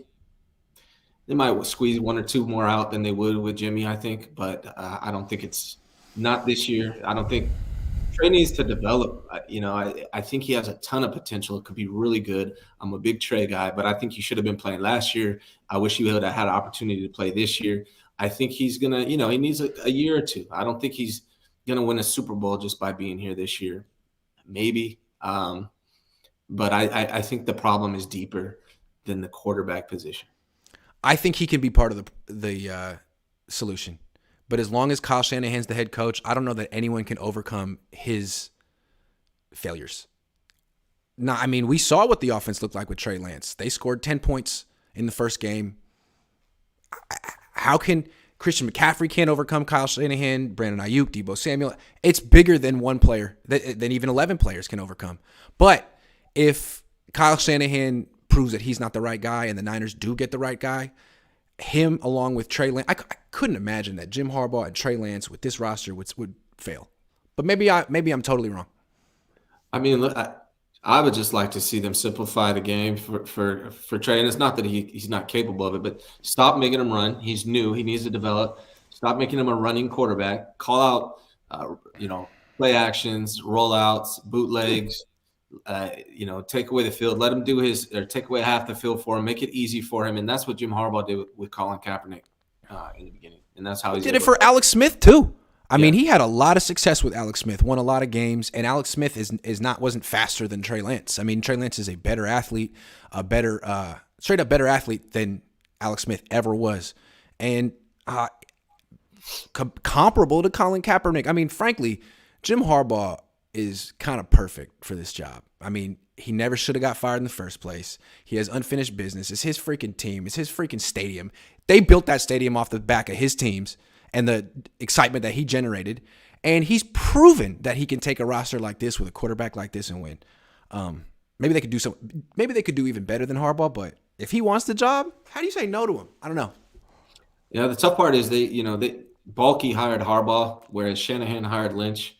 Speaker 2: they might squeeze one or two more out than they would with Jimmy, I think. But I don't think it's not this year. I don't think Trey needs to develop. I think he has a ton of potential. It could be really good. I'm a big Trey guy, but I think he should have been playing last year. I wish he would have had an opportunity to play this year. I think he's going to, he needs a year or two. I don't think he's going to win a Super Bowl just by being here this year. Maybe. But I think the problem is deeper than the quarterback position.
Speaker 1: I think he can be part of the solution. But as long as Kyle Shanahan's the head coach, I don't know that anyone can overcome his failures. Now, I mean, we saw what the offense looked like with Trey Lance. They scored 10 points in the first game. How can Christian McCaffrey can't overcome Kyle Shanahan, Brandon Ayuk, Deebo Samuel? It's bigger than one player, than even 11 players can overcome. But if Kyle Shanahan proves that he's not the right guy and the Niners do get the right guy, him along with Trey Lance, I couldn't imagine that Jim Harbaugh and Trey Lance with this roster would fail. But maybe I'm totally wrong.
Speaker 2: I mean, look, I would just like to see them simplify the game for Trey. And it's not that he's not capable of it, but stop making him run. He's new. He needs to develop. Stop making him a running quarterback. Call out, play actions, rollouts, bootlegs. Take away the field. Let him take away half the field for him. Make it easy for him. And that's what Jim Harbaugh did with Colin Kaepernick in the beginning. And that's how he
Speaker 1: did it for Alex Smith too. I mean, he had a lot of success with Alex Smith, won a lot of games, and Alex Smith wasn't faster than Trey Lance. I mean, Trey Lance is a better athlete, straight up better athlete than Alex Smith ever was, and comparable to Colin Kaepernick. I mean, frankly, Jim Harbaugh is kind of perfect for this job. I mean, he never should have got fired in the first place. He has unfinished business. It's his freaking team. It's his freaking stadium. They built that stadium off the back of his teams and the excitement that he generated. And he's proven that he can take a roster like this with a quarterback like this and win. Maybe they could do even better than Harbaugh, but if he wants the job, how do you say no to him? I don't know.
Speaker 2: Yeah, the tough part is Balky hired Harbaugh, whereas Shanahan hired Lynch.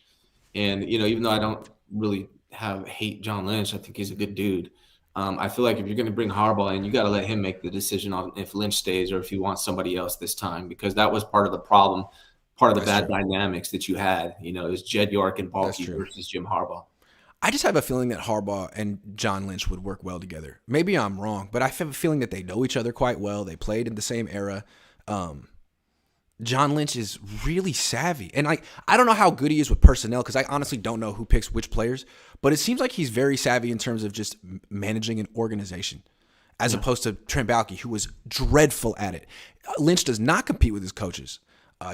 Speaker 2: And, even though I don't really hate John Lynch, I think he's a good dude. I feel like if you're going to bring Harbaugh in, you got to let him make the decision on if Lynch stays or if you want somebody else this time, because that was part of the problem, part of the bad dynamics that you had. Is Jed York and Balky versus Jim Harbaugh.
Speaker 1: I just have a feeling that Harbaugh and John Lynch would work well together. Maybe I'm wrong, but I have a feeling that they know each other quite well. They played in the same era. John Lynch is really savvy. And I don't know how good he is with personnel because I honestly don't know who picks which players, but it seems like he's very savvy in terms of just managing an organization as opposed to Trent Baalke, who was dreadful at it. Lynch does not compete with his coaches.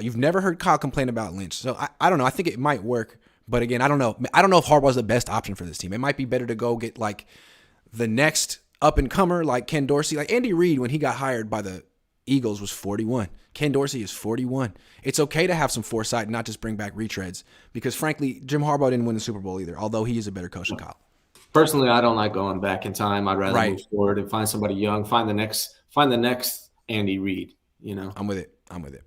Speaker 1: You've never heard Kyle complain about Lynch. So I don't know. I think it might work. But again, I don't know. I don't know if Harbaugh's the best option for this team. It might be better to go get like the next up-and-comer like Ken Dorsey. Like Andy Reid, when he got hired by the Eagles, was 41. Ken Dorsey is 41. It's okay to have some foresight and not just bring back retreads because, frankly, Jim Harbaugh didn't win the Super Bowl either, although he is a better coach than Kyle.
Speaker 2: Personally, I don't like going back in time. I'd rather move forward and find somebody young, find the next Andy Reid.
Speaker 1: I'm with it.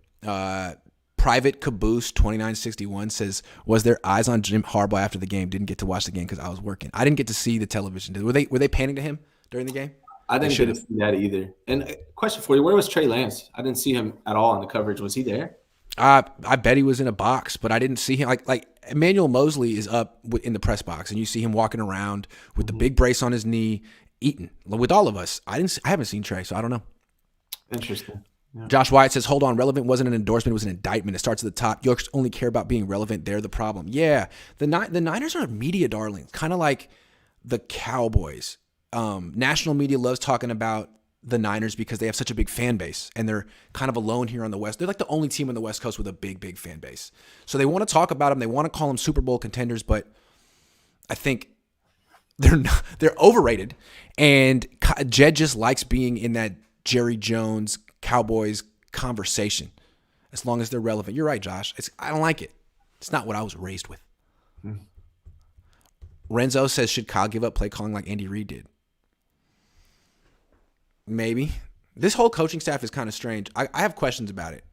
Speaker 1: Private Caboose 2961 says, was there eyes on Jim Harbaugh after the game? Didn't get to watch the game because I was working. I didn't get to see the television. Were they panning to him during the game?
Speaker 2: I didn't get to see that either. And question for you, where was Trey Lance? I didn't see him at all in the coverage. Was he there?
Speaker 1: I bet he was in a box, but I didn't see him. Like Emmanuel Mosley is up in the press box, and you see him walking around with the big brace on his knee, eating with all of us. I haven't seen Trey, so I don't know.
Speaker 2: Interesting. Yeah.
Speaker 1: Josh Wyatt says, hold on, relevant wasn't an endorsement, it was an indictment. It starts at the top. Yorks only care about being relevant. They're the problem. Yeah, the Niners are media darlings, kind of like the Cowboys. National media loves talking about the Niners because they have such a big fan base and they're kind of alone here on the West. They're like the only team on the West Coast with a big fan base. So they want to talk about them. They want to call them Super Bowl contenders, but I think they're overrated. And Jed just likes being in that Jerry Jones Cowboys conversation as long as they're relevant. You're right, Josh. I don't like it. It's not what I was raised with. Renzo says, should Kyle give up play calling like Andy Reid did? Maybe. This whole coaching staff is kind of strange. I have questions about it.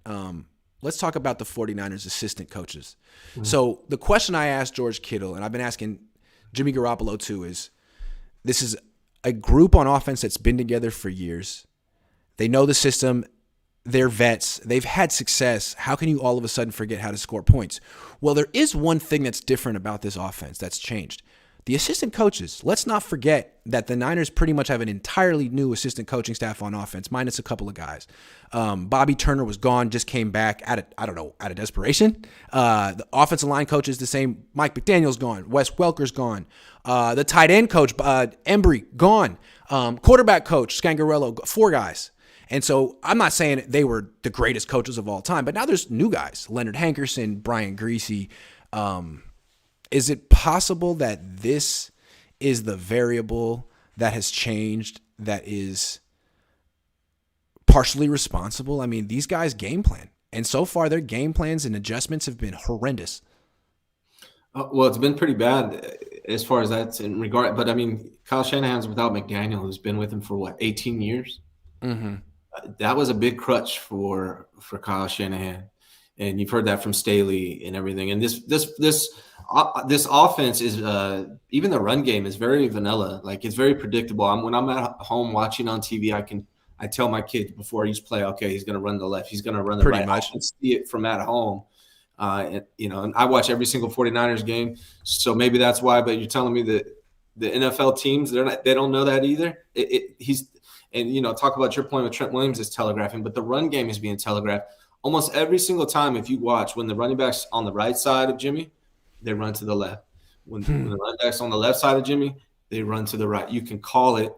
Speaker 1: Let's talk about the 49ers assistant coaches. Mm-hmm. So the question I asked George Kittle, and I've been asking Jimmy Garoppolo too, is this is a group on offense that's been together for years. They know the system. They're vets. They've had success. How can you all of a sudden forget how to score points? Well, there is one thing that's different about this offense that's changed. The assistant coaches. Let's not forget that the Niners pretty much have an entirely new assistant coaching staff on offense, minus a couple of guys. Bobby Turner was gone, just came back out of desperation. The offensive line coach is the same. Mike McDaniel's gone. Wes Welker's gone. The tight end coach, Embry, gone. Quarterback coach, Scangarello, 4 guys. And so I'm not saying they were the greatest coaches of all time, but now there's new guys, Leonard Hankerson, Brian Griese. Is it possible that this is the variable that has changed that is partially responsible? I mean, these guys game plan, and so far their game plans and adjustments have been horrendous.
Speaker 2: Well, it's been pretty bad as far as that's in regard. But I mean, Kyle Shanahan's without McDaniel, who's been with him for what, 18 years.
Speaker 1: Mm-hmm.
Speaker 2: That was a big crutch for Kyle Shanahan, and you've heard that from Staley and everything. And this offense is even the run game is very vanilla. Like, it's very predictable. When I'm at home watching on TV, I tell my kids before each play, okay, he's going to run the left, he's going to run the
Speaker 1: Pretty
Speaker 2: right.
Speaker 1: much.
Speaker 2: I can see it from at home. And I watch every single 49ers game, so maybe that's why. But you're telling me that the NFL teams, they don't know that either. Talk about your point with Trent Williams is telegraphing, but the run game is being telegraphed almost every single time. If you watch, when the running back's on the right side of Jimmy, they run to the left. When the running back's on the left side of Jimmy, they run to the right. You can call it.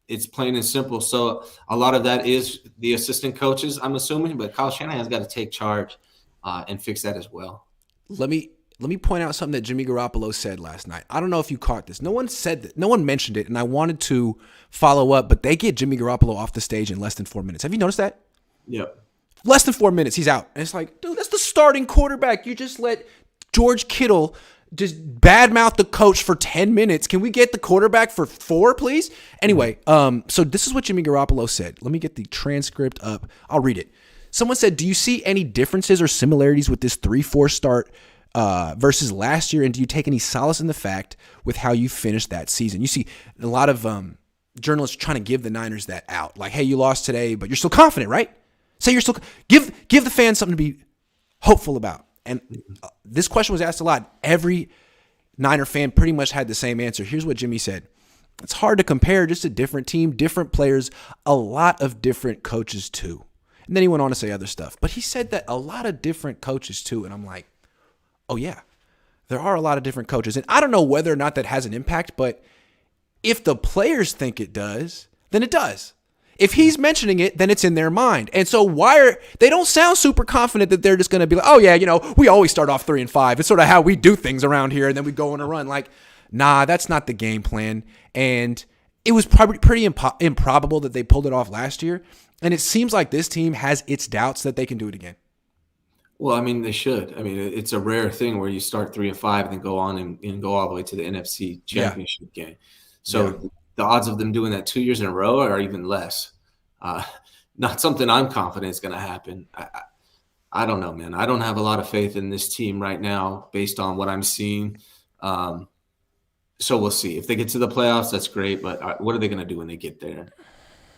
Speaker 2: It's plain and simple. So a lot of that is the assistant coaches, I'm assuming, but Kyle Shanahan's got to take charge and fix that as well.
Speaker 1: Let me point out something that Jimmy Garoppolo said last night. I don't know if you caught this. No one said that. No one mentioned it, and I wanted to follow up, but they get Jimmy Garoppolo off the stage in less than 4 minutes. Have you noticed that?
Speaker 2: Yep.
Speaker 1: Less than 4 minutes, he's out. And it's like, dude, that's the starting quarterback. You just let George Kittle just badmouth the coach for 10 minutes. Can we get the quarterback for 4, please? Anyway, so this is what Jimmy Garoppolo said. Let me get the transcript up. I'll read it. Someone said, do you see any differences or similarities with this 3-4 start versus last year? And do you take any solace in the fact with how you finished that season? You see a lot of journalists trying to give the Niners that out. Like, hey, you lost today, but you're still confident, right? Say you're still give the fans something to be hopeful about. And this question was asked a lot. Every Niner fan pretty much had the same answer. Here's what Jimmy said. It's hard to compare, just a different team, different players, a lot of different coaches too. And then he went on to say other stuff. But he said that a lot of different coaches too. And I'm like, oh yeah, there are a lot of different coaches. And I don't know whether or not that has an impact, but if the players think it does, then it does. If he's mentioning it, then it's in their mind. And so they don't sound super confident that they're just going to be like, oh yeah, we always start off 3-5. It's sort of how we do things around here. And then we go on a run. Like, nah, that's not the game plan. And it was probably pretty improbable that they pulled it off last year. And it seems like this team has its doubts that they can do it again.
Speaker 2: Well, I mean, they should. I mean, it's a rare thing where you start 3-5 and then go on and go all the way to the NFC Championship game. So the odds of them doing that 2 years in a row are even less. Not something I'm confident is going to happen. I don't know, man. I don't have a lot of faith in this team right now based on what I'm seeing. So we'll see. If they get to the playoffs, that's great. But what are they going to do when they get there?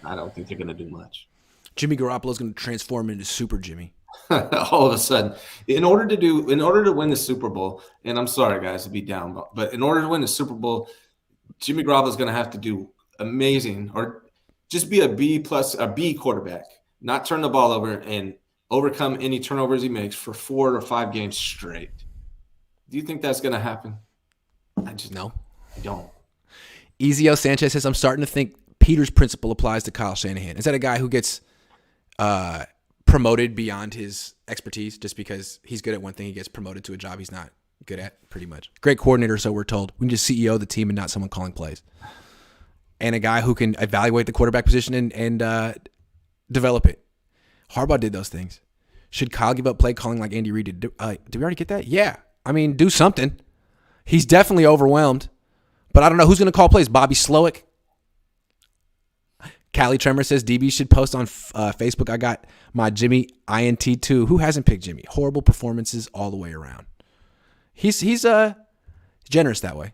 Speaker 2: I don't think they're going to do much.
Speaker 1: Jimmy Garoppolo is going to transform into Super Jimmy.
Speaker 2: All of a sudden, in order to win the Super Bowl, and I'm sorry guys to be down, but in order to win the Super Bowl, Jimmy Garoppolo is going to have to do amazing, or just be a B quarterback, not turn the ball over and overcome any turnovers he makes for 4 or 5 games straight. Do you think that's going to happen? I don't.
Speaker 1: Ezio Sanchez says, I'm starting to think Peter's principle applies to Kyle Shanahan. Is that a guy who gets promoted beyond his expertise just because he's good at one thing? He gets promoted to a job he's not good at, pretty much. Great coordinator, so we're told. We can just CEO the team and not someone calling plays. And a guy who can evaluate the quarterback position and develop it. Harbaugh did those things. Should Kyle give up play calling like Andy Reid did? Did we already get that? Yeah. I mean, do something. He's definitely overwhelmed. But I don't know who's going to call plays. Bobby Slowick? Callie Tremor says DB should post on Facebook. I got my Jimmy INT too. Who hasn't picked Jimmy? Horrible performances all the way around. He's generous that way.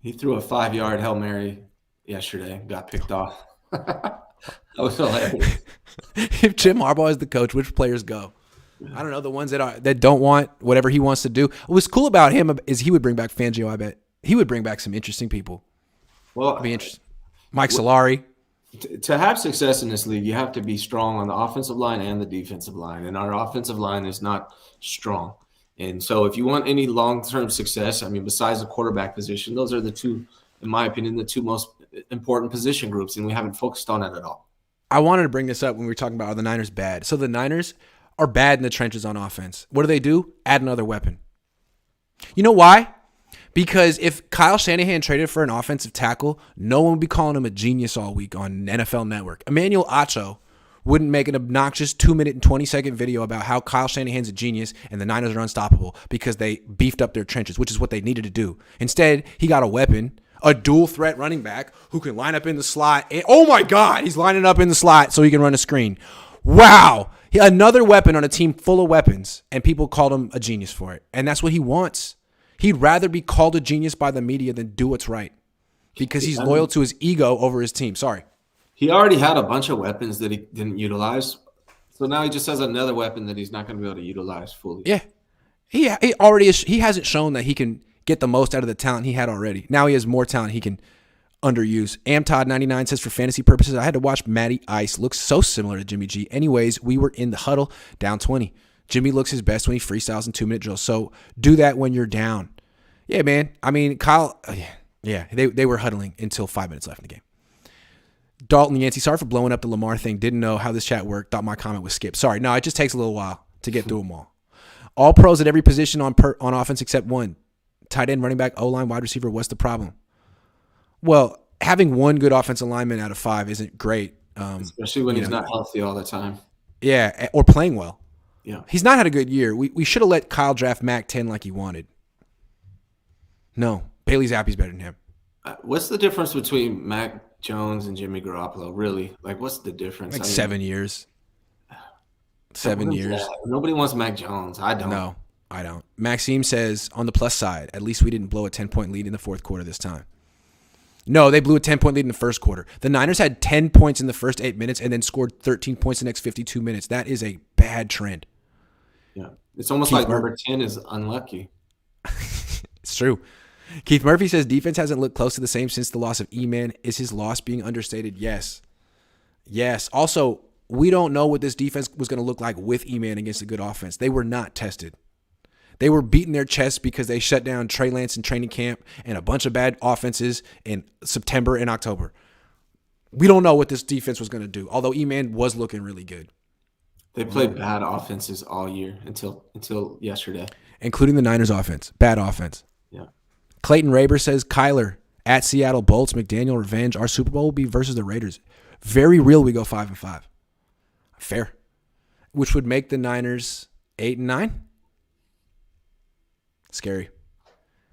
Speaker 2: He threw a 5-yard Hail Mary yesterday. Got picked off. That was hilarious.
Speaker 1: If Jim Harbaugh is the coach, which players go? I don't know. The ones that don't want whatever he wants to do. What's cool about him is he would bring back Fangio. I bet he would bring back some interesting people.
Speaker 2: Well,
Speaker 1: it'd be interesting. Mike Solari.
Speaker 2: To have success in this league, you have to be strong on the offensive line and the defensive line. And our offensive line is not strong. And so if you want any long-term success, I mean, besides the quarterback position, those are the two, in my opinion, the two most important position groups. And we haven't focused on it at all.
Speaker 1: I wanted to bring this up when we were talking about are the Niners bad. So the Niners are bad in the trenches on offense. What do? Add another weapon. You know why? Because if Kyle Shanahan traded for an offensive tackle, no one would be calling him a genius all week on NFL Network. Emmanuel Acho wouldn't make an obnoxious 2-minute and 20-second video about how Kyle Shanahan's a genius and the Niners are unstoppable because they beefed up their trenches, which is what they needed to do. Instead, he got a weapon, a dual threat running back who can line up in the slot. And, oh my God, he's lining up in the slot so he can run a screen. Wow. Another weapon on a team full of weapons, and people called him a genius for it. And that's what he wants. He'd rather be called a genius by the media than do what's right because he's loyal to his ego over his team. Sorry.
Speaker 2: He already had a bunch of weapons that he didn't utilize. So now he just has another weapon that he's not going to be able to utilize fully.
Speaker 1: Yeah. He hasn't shown that he can get the most out of the talent he had already. Now he has more talent he can underuse. AmTodd99 says, for fantasy purposes, I had to watch Matty Ice. Looks so similar to Jimmy G. Anyways, we were in the huddle, down 20. Jimmy looks his best when he freestyles in 2-minute drills. So do that when you're down. Yeah, man. I mean, Kyle, they were huddling until 5 minutes left in the game. Dalton Yancey, sorry for blowing up the Lamar thing. Didn't know how this chat worked. Thought my comment was skipped. Sorry. No, it just takes a little while to get through them all. All pros at every position on offense except one. Tight end, running back, O-line, wide receiver. What's the problem? Well, having one good offensive lineman out of 5 isn't great.
Speaker 2: Especially when he's not healthy all the time.
Speaker 1: Yeah, or playing well.
Speaker 2: Yeah.
Speaker 1: He's not had a good year. We should have let Kyle draft Mac 10 like he wanted. No. Bailey Zappi's better than him.
Speaker 2: What's the difference between Mac Jones and Jimmy Garoppolo, really? Like, what's the difference?
Speaker 1: Like 7 years. 7 years.
Speaker 2: Nobody wants Mac Jones. I don't.
Speaker 1: No, I don't. Maxime says, on the plus side, at least we didn't blow a 10-point lead in the fourth quarter this time. No, they blew a 10-point lead in the first quarter. The Niners had 10 points in the first 8 minutes and then scored 13 points the next 52 minutes. That is a bad trend.
Speaker 2: Yeah. It's almost like number 10 is unlucky.
Speaker 1: It's true. Keith Murphy says defense hasn't looked close to the same since the loss of E-Man. Is his loss being understated? Yes. Yes. Also, we don't know what this defense was going to look like with E-Man against a good offense. They were not tested. They were beating their chests because they shut down Trey Lance in training camp and a bunch of bad offenses in September and October. We don't know what this defense was going to do, although E-Man was looking really good.
Speaker 2: They played bad offenses all year until yesterday.
Speaker 1: Including the Niners offense. Bad offense.
Speaker 2: Yeah.
Speaker 1: Clayton Raber says, Kyler, at Seattle Bolts, McDaniel revenge. Our Super Bowl will be versus the Raiders. Very real we go 5-5. Fair. Which would make the Niners 8-9. Scary.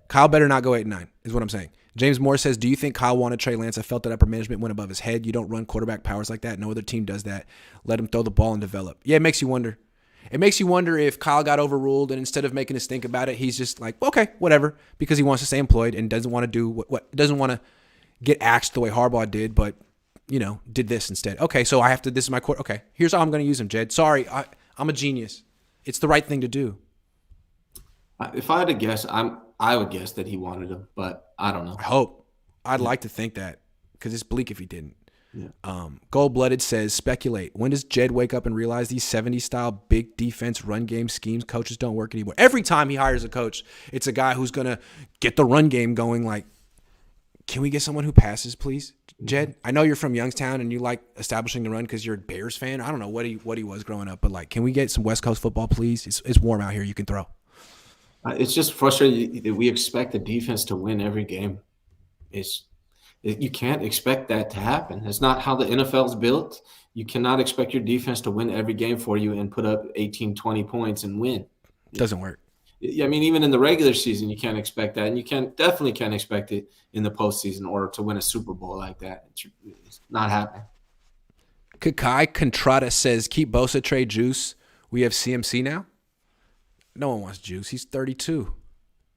Speaker 1: Kyle better not go 8-9, is what I'm saying. James Moore says, do you think Kyle wanted Trey Lance? I felt that upper management went above his head. You don't run quarterback powers like that. No other team does that. Let him throw the ball and develop. Yeah, it makes you wonder. It makes you wonder if Kyle got overruled and instead of making us think about it, he's just like, okay, whatever, because he wants to stay employed and doesn't want to do what doesn't want to get axed the way Harbaugh did, but, did this instead. Okay, so this is my court. Okay, here's how I'm going to use him, Jed. Sorry, I'm a genius. It's the right thing to do.
Speaker 2: If I had to guess, I would guess that he wanted him, but I don't know.
Speaker 1: I hope. I'd like to think that because it's bleak if he didn't.
Speaker 2: Yeah.
Speaker 1: Gold-Blooded says, speculate. When does Jed wake up and realize these 70s-style big defense run game schemes coaches don't work anymore? Every time he hires a coach, it's a guy who's going to get the run game going like, can we get someone who passes, please? Jed, I know you're from Youngstown and you like establishing the run because you're a Bears fan. I don't know what he was growing up, but can we get some West Coast football, please? It's warm out here. You can throw.
Speaker 2: It's just frustrating that we expect the defense to win every game. You can't expect that to happen. It's not how the NFL is built. You cannot expect your defense to win every game for you and put up 18, 20 points and win.
Speaker 1: It doesn't work.
Speaker 2: I mean, even in the regular season, you can't expect that. And you definitely can't expect it in the postseason or to win a Super Bowl like that. It's not happening.
Speaker 1: Kakai Contrada says, keep Bosa, trade Juice. We have CMC now? No one wants Juice. He's 32,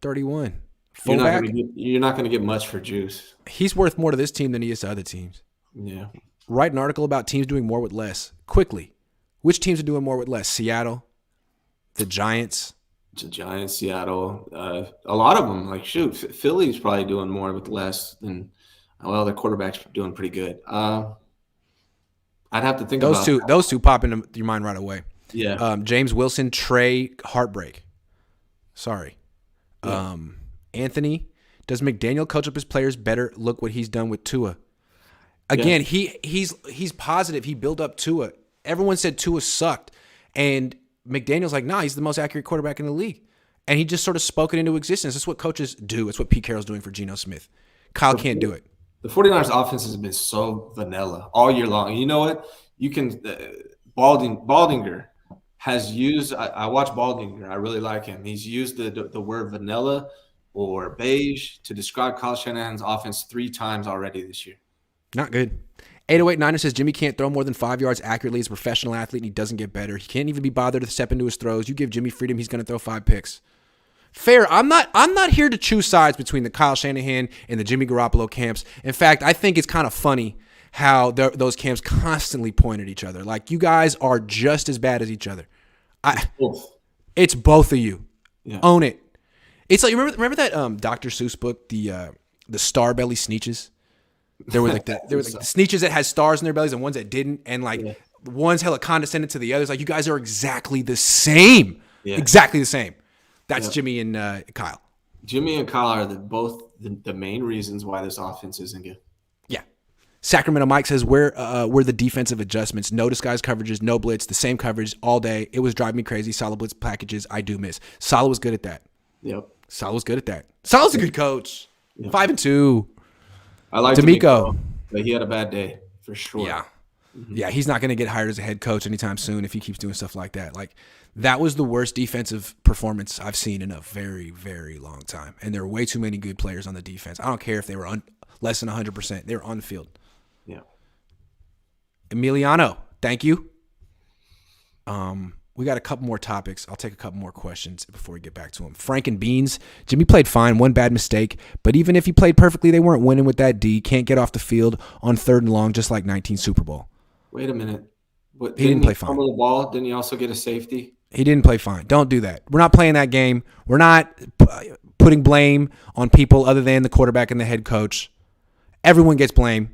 Speaker 1: 31. Fullback.
Speaker 2: You're not going to get much for Juice.
Speaker 1: He's worth more to this team than he is to other teams.
Speaker 2: Yeah.
Speaker 1: Write an article about teams doing more with less. Quickly. Which teams are doing more with less? Seattle? The Giants?
Speaker 2: The Giants, Seattle. A lot of them. Philly's probably doing more with less than – the quarterback's doing pretty good. I'd have to think about that.
Speaker 1: Those two pop into your mind right away.
Speaker 2: Yeah.
Speaker 1: James Wilson, Trey, heartbreak. Sorry.
Speaker 2: Yeah.
Speaker 1: Anthony, does McDaniel coach up his players better? Look what he's done with Tua. Again, he's positive. He built up Tua. Everyone said Tua sucked, and McDaniel's like, nah, he's the most accurate quarterback in the league. And he just sort of spoke it into existence. That's what coaches do. It's what Pete Carroll's doing for Geno Smith. Kyle can't do it.
Speaker 2: The 49ers offense has been so vanilla all year long. And you know what? You can Baldinger has used. I watch Baldinger. I really like him. He's used the word vanilla or beige to describe Kyle Shanahan's offense 3 times already this year.
Speaker 1: Not good. 808 Niner says Jimmy can't throw more than 5 yards accurately. He's a professional athlete and he doesn't get better. He can't even be bothered to step into his throws. You give Jimmy freedom, he's going to throw 5 picks. Fair. I'm not here to choose sides between the Kyle Shanahan and the Jimmy Garoppolo camps. In fact, I think it's kind of funny how those camps constantly point at each other. Like, you guys are just as bad as each other. It's both of you. Yeah. Own it. It's like, remember that Dr. Seuss book, the Star Belly Sneetches? There were like Sneetches that had stars in their bellies and ones that didn't, and one's hella condescended to the others. Like, you guys are exactly the same. Yeah. Exactly the same. That's Jimmy and Kyle.
Speaker 2: Jimmy and Kyle are both the main reasons why this offense isn't good.
Speaker 1: Yeah. Sacramento Mike says, where the defensive adjustments? No disguise coverages, no blitz, the same coverage all day. It was driving me crazy. Solid blitz packages, I do miss. Solid was good at that.
Speaker 2: Yep.
Speaker 1: Solid was good at that. Solid's a good coach. Yep. 5-2.
Speaker 2: I like
Speaker 1: D'Amico,
Speaker 2: but he had a bad day for sure.
Speaker 1: Yeah. Mm-hmm. Yeah, he's not going to get hired as a head coach anytime soon if he keeps doing stuff like that. Like, that was the worst defensive performance I've seen in a very, very long time. And there were way too many good players on the defense. I don't care if they were less than 100%. They were on the field.
Speaker 2: Yeah.
Speaker 1: Emiliano, thank you. We got a couple more topics. I'll take a couple more questions before we get back to them. Frank and Beans. Jimmy played fine, one bad mistake. But even if he played perfectly, they weren't winning with that D. Can't get off the field on 3rd and long, just like 19 Super Bowl.
Speaker 2: Wait a minute.
Speaker 1: He didn't play fine.
Speaker 2: Fumble the ball? Didn't he also get a safety?
Speaker 1: He didn't play fine. Don't do that. We're not playing that game. We're not putting blame on people other than the quarterback and the head coach. Everyone gets blame.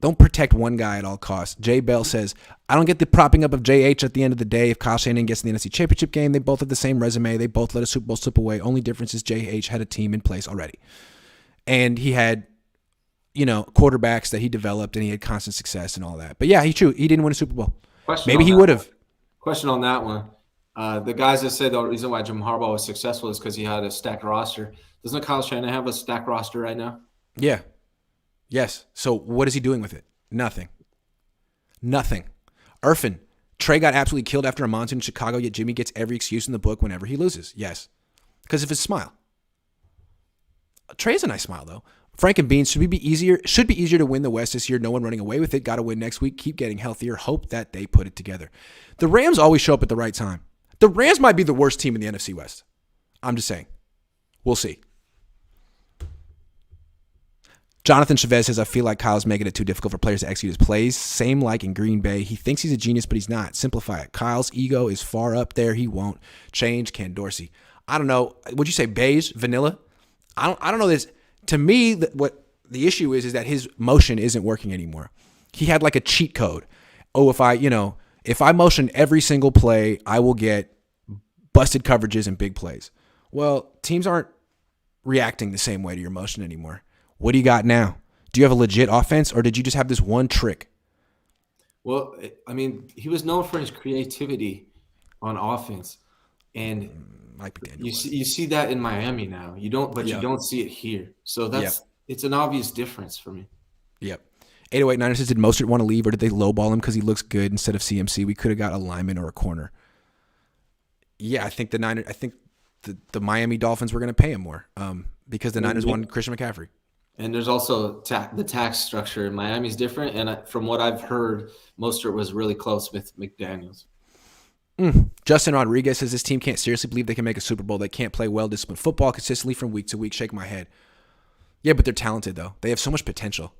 Speaker 1: Don't protect one guy at all costs. Jay Bell says, I don't get the propping up of JH at the end of the day. If Kyle Shanahan gets in the NFC Championship game, they both have the same resume. They both let a Super Bowl slip away. Only difference is JH had a team in place already. And he had, quarterbacks that he developed and he had constant success and all that. But yeah, he didn't win a Super Bowl. Maybe he would have.
Speaker 2: Question on that one. The guys that said the reason why Jim Harbaugh was successful is because he had a stacked roster. Doesn't Kyle Shanahan have a stacked roster right now?
Speaker 1: Yeah. Yes. So what is he doing with it? Nothing. Irfin. Trey got absolutely killed after a monsoon in Chicago, yet Jimmy gets every excuse in the book whenever he loses. Yes. Because of his smile. Trey has a nice smile, though. Frank and Beans, should be easier to win the West this year. No one running away with it. Got to win next week. Keep getting healthier. Hope that they put it together. The Rams always show up at the right time. The Rams might be the worst team in the NFC West. I'm just saying. We'll see. Jonathan Chavez says, I feel like Kyle's making it too difficult for players to execute his plays. Same like in Green Bay. He thinks he's a genius, but he's not. Simplify it. Kyle's ego is far up there. He won't change. Ken Dorsey. I don't know. Would you say beige, vanilla? I don't know this. To me, what the issue is that his motion isn't working anymore. He had like a cheat code. Oh, if I motion every single play, I will get busted coverages and big plays. Well, teams aren't reacting the same way to your motion anymore. What do you got now? Do you have a legit offense, or did you just have this one trick?
Speaker 2: Well, I mean, he was known for his creativity on offense, and you see that in Miami now. You don't see it here. So it's an obvious difference for me. Yep.
Speaker 1: 808 Niners says, did Mostert want to leave, or did they lowball him because he looks good instead of CMC? We could have got a lineman or a corner. Yeah, I think the Miami Dolphins were going to pay him more because the Niners wanted Christian McCaffrey.
Speaker 2: And there's also the tax structure in Miami is different. And from what I've heard, Mostert was really close with McDaniels.
Speaker 1: Justin Rodriguez says this team can't seriously believe they can make a Super Bowl. They can't play well-disciplined football consistently from week to week. Shake my head. Yeah, but they're talented, though. They have so much potential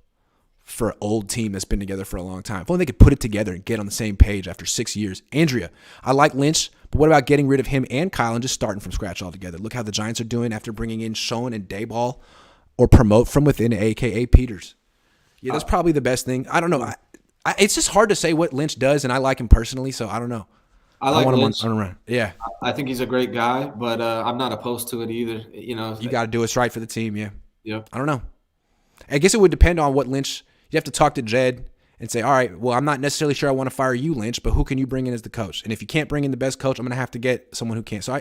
Speaker 1: for an old team that's been together for a long time. If only they could put it together and get on the same page after 6 years. Andrea, I like Lynch, but what about getting rid of him and Kyle and just starting from scratch altogether? Look how the Giants are doing after bringing in Schoen and Dayball. Or promote from within, a.k.a. Peters. Yeah, that's probably the best thing. I don't know. It's just hard to say what Lynch does, and I like him personally, so I don't know.
Speaker 2: I like Lynch.
Speaker 1: Yeah.
Speaker 2: I think he's a great guy, but I'm not opposed to it either.
Speaker 1: You got to do what's right for the team, yeah.
Speaker 2: Yeah.
Speaker 1: I don't know. I guess it would depend on what Lynch. You have to talk to Jed and say, all right, well, I'm not necessarily sure I want to fire you, Lynch, but who can you bring in as the coach? And if you can't bring in the best coach, I'm going to have to get someone who can. So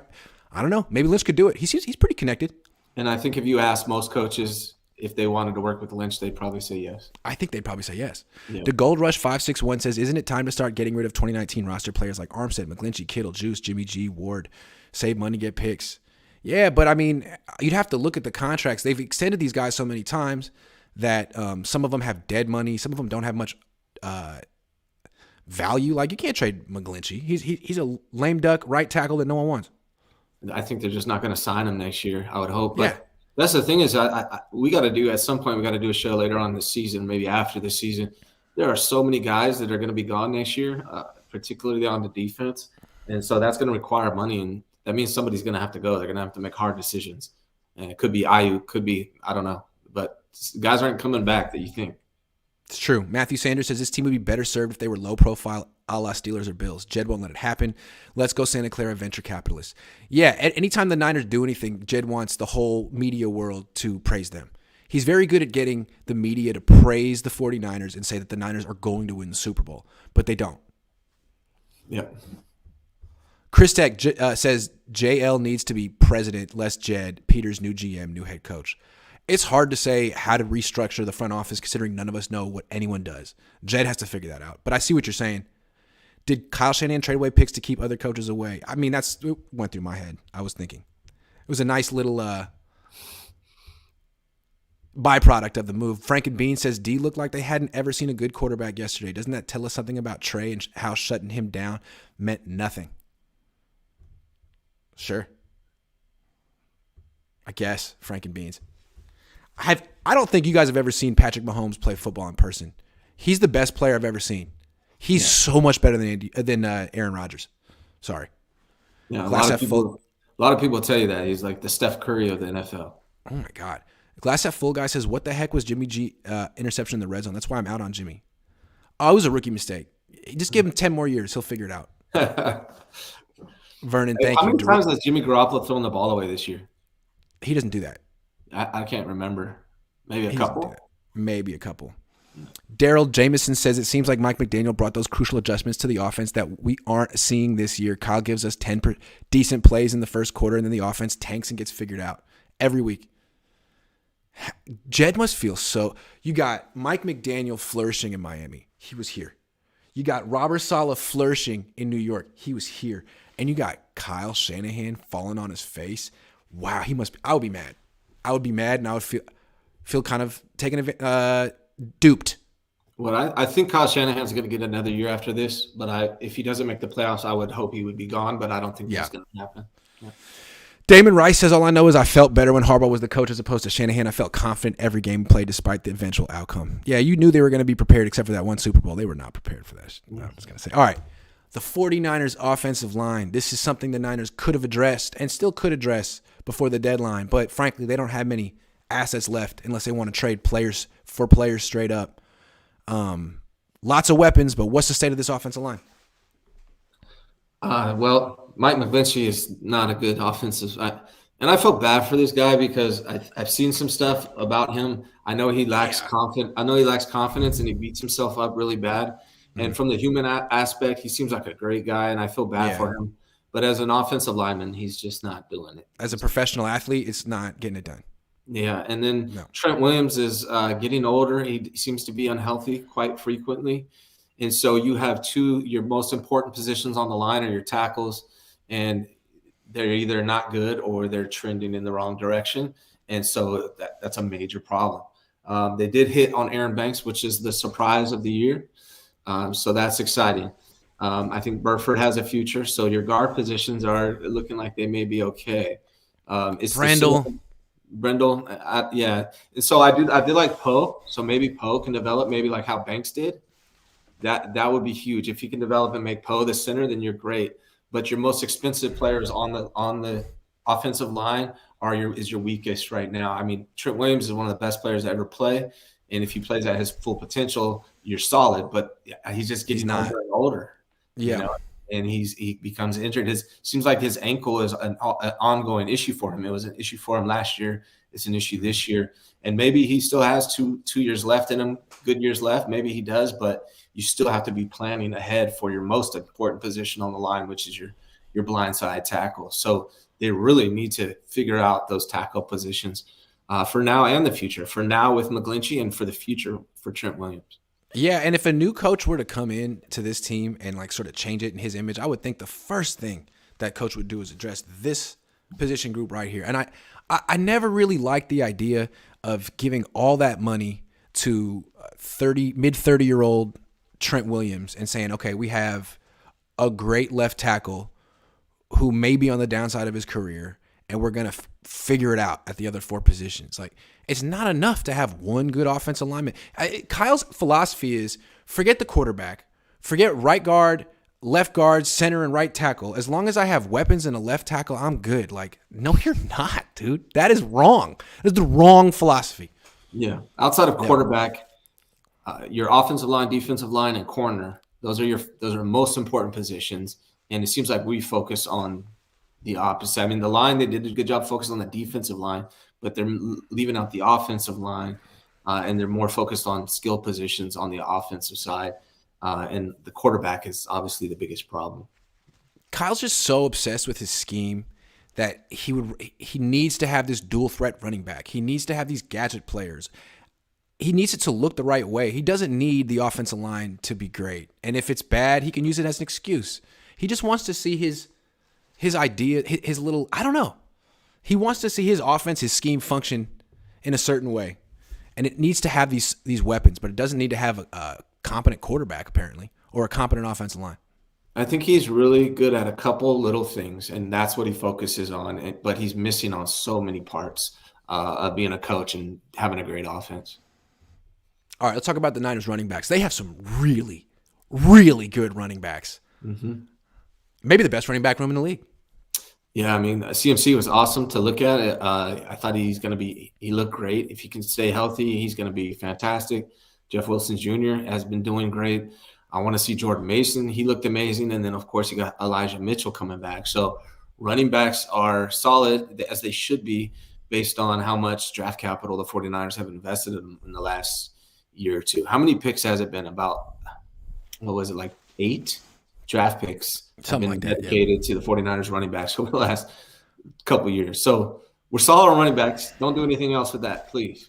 Speaker 1: I don't know. Maybe Lynch could do it. He's pretty connected.
Speaker 2: And I think if you ask most coaches if they wanted to work with Lynch, they'd probably say yes.
Speaker 1: I think they'd probably say yes.
Speaker 2: Yeah.
Speaker 1: The Gold Rush 561 says, isn't it time to start getting rid of 2019 roster players like Armstead, McGlinchey, Kittle, Juice, Jimmy G, Ward, save money, get picks? Yeah, but I mean, you'd have to look at the contracts. They've extended these guys so many times that some of them have dead money. Some of them don't have much value. Like, you can't trade McGlinchey. He's a lame duck right tackle that no one wants.
Speaker 2: I think they're just not going to sign him next year, I would hope. But
Speaker 1: Yeah.
Speaker 2: that's the thing is we got to do at some point, we got to do a show later on this season, maybe after the season. There are so many guys that are going to be gone next year, particularly on the defense. And so that's going to require money. And that means somebody's going to have to go. They're going to have to make hard decisions. And it could be Ayuk, could be, I don't know. But guys aren't coming back that you think.
Speaker 1: It's true. Matthew Sanders says this team would be better served if they were low profile, a la Steelers or Bills. Jed won't let it happen. Let's go Santa Clara venture capitalists. Yeah, anytime the Niners do anything, Jed wants the whole media world to praise them. He's very good at getting the media to praise the 49ers and say that the Niners are going to win the Super Bowl, but they don't.
Speaker 2: Yep.
Speaker 1: Chris Tech says JL needs to be president, less Jed, Peter's new GM, new head coach. It's hard to say how to restructure the front office considering none of us know what anyone does. Jed has to figure that out. But I see what you're saying. Did Kyle Shanahan trade away picks to keep other coaches away? I mean, it went through my head. I was thinking. It was a nice little byproduct of the move. Franken Bean says D looked like they hadn't ever seen a good quarterback yesterday. Doesn't that tell us something about Trey and how shutting him down meant nothing? Sure. I guess, Franken Beans. I don't think you guys have ever seen Patrick Mahomes play football in person. He's the best player I've ever seen. He's so much better than Aaron Rodgers. Sorry.
Speaker 2: Yeah, a lot of people tell you that. He's like the Steph Curry of the NFL.
Speaker 1: Oh, my God. Glass Half Full guy says, what the heck was Jimmy G interception in the red zone? That's why I'm out on Jimmy. Oh, it was a rookie mistake. Just give him 10 more years. He'll figure it out. Vernon, thank you.
Speaker 2: How many times has Jimmy Garoppolo thrown the ball away this year?
Speaker 1: He doesn't do that.
Speaker 2: I can't remember. Maybe a couple.
Speaker 1: Maybe a couple. Daryl Jameson says it seems like Mike McDaniel brought those crucial adjustments to the offense that we aren't seeing this year. Kyle gives us 10 decent plays in the first quarter, and then the offense tanks and gets figured out every week. Jed must feel so. You got Mike McDaniel flourishing in Miami. He was here. You got Robert Saleh flourishing in New York. He was here. And you got Kyle Shanahan falling on his face. Wow, he must be. I would be mad. I would be mad, and I would feel kind of duped.
Speaker 2: Well, I think Kyle Shanahan's going to get another year after this, but if he doesn't make the playoffs, I would hope he would be gone, but I don't think that's going to happen. Yeah.
Speaker 1: Damon Rice says, all I know is I felt better when Harbaugh was the coach as opposed to Shanahan. I felt confident every game played despite the eventual outcome. Yeah, you knew they were going to be prepared except for that one Super Bowl. They were not prepared for that. No, I'm just going to say. All right, the 49ers offensive line. This is something the Niners could have addressed and still could address before the deadline, but frankly, they don't have many assets left unless they want to trade players for players straight up. Lots of weapons, but what's the state of this offensive line?
Speaker 2: Well, Mike McGlinchey is not a good offensive. And I feel bad for this guy because I've seen some stuff about him. I know he lacks confidence, and he beats himself up really bad. Mm-hmm. And from the human aspect, he seems like a great guy, and I feel bad for him. But as an offensive lineman, he's just not doing it.
Speaker 1: As a professional athlete, it's not getting it done.
Speaker 2: Yeah, and then Trent Williams is getting older. He seems to be unhealthy quite frequently. And so you have your most important positions on the line are your tackles, and they're either not good or they're trending in the wrong direction. And so that's a major problem. They did hit on Aaron Banks, which is the surprise of the year. So that's exciting. I think Burford has a future. So your guard positions are looking like they may be okay. It's
Speaker 1: Brendel.
Speaker 2: Yeah. And so I did like Poe. So maybe Poe can develop maybe like how Banks did. That would be huge. If you can develop and make Poe the center, then you're great. But your most expensive players on the offensive line is your weakest right now. I mean, Trent Williams is one of the best players to ever play. And if he plays at his full potential, you're solid. But he's just getting older and older.
Speaker 1: Yeah.
Speaker 2: You know? and he becomes injured. Seems like his ankle is an ongoing issue for him. It was an issue for him last year. It's an issue this year, and maybe he still has two years left in him, good years left. Maybe he does, but you still have to be planning ahead for your most important position on the line, which is your blindside tackle. So they really need to figure out those tackle positions for now and the future. For now with McGlinchey, and for the future for Trent Williams.
Speaker 1: Yeah, and if a new coach were to come in to this team and like sort of change it in his image, I would think the first thing that coach would do is address this position group right here. And I never really liked the idea of giving all that money to mid 30-year-old Trent Williams and saying, okay, we have a great left tackle who may be on the downside of his career, and we're going to figure it out at the other four positions. Like, it's not enough to have one good offensive lineman. Kyle's philosophy is forget the quarterback, forget right guard, left guard, center, and right tackle. As long as I have weapons and a left tackle, I'm good. Like, no, you're not, dude. That is wrong. That's the wrong philosophy.
Speaker 2: Yeah. Outside of quarterback, your offensive line, defensive line, and corner, those are most important positions. And it seems like we focus on the opposite. I mean, the line, they did a good job focusing on the defensive line, but they're leaving out the offensive line, and they're more focused on skill positions on the offensive side. And the quarterback is obviously the biggest problem.
Speaker 1: Kyle's just so obsessed with his scheme that he needs to have this dual threat running back. He needs to have these gadget players. He needs it to look the right way. He doesn't need the offensive line to be great. And if it's bad, he can use it as an excuse. He just wants to see his idea, his little, I don't know. He wants to see his offense, his scheme function in a certain way. And it needs to have these weapons, but it doesn't need to have a competent quarterback, apparently, or a competent offensive line.
Speaker 2: I think he's really good at a couple little things, and that's what he focuses on. But he's missing on so many parts of being a coach and having a great offense.
Speaker 1: All right, let's talk about the Niners running backs. They have some really, really good running backs.
Speaker 2: Mm-hmm.
Speaker 1: Maybe the best running back room in the league.
Speaker 2: Yeah, I mean, CMC was awesome to look at. I thought he looked great. If he can stay healthy, he's going to be fantastic. Jeff Wilson Jr. has been doing great. I want to see Jordan Mason. He looked amazing. And then, of course, you got Elijah Mitchell coming back. So running backs are solid, as they should be, based on how much draft capital the 49ers have invested in the last year or two. How many picks has it been? About, what was it, like 8 draft picks
Speaker 1: Something
Speaker 2: have been
Speaker 1: like that,
Speaker 2: dedicated to the 49ers running backs over the last couple of years. So we're solid on running backs. Don't do anything else with that, please.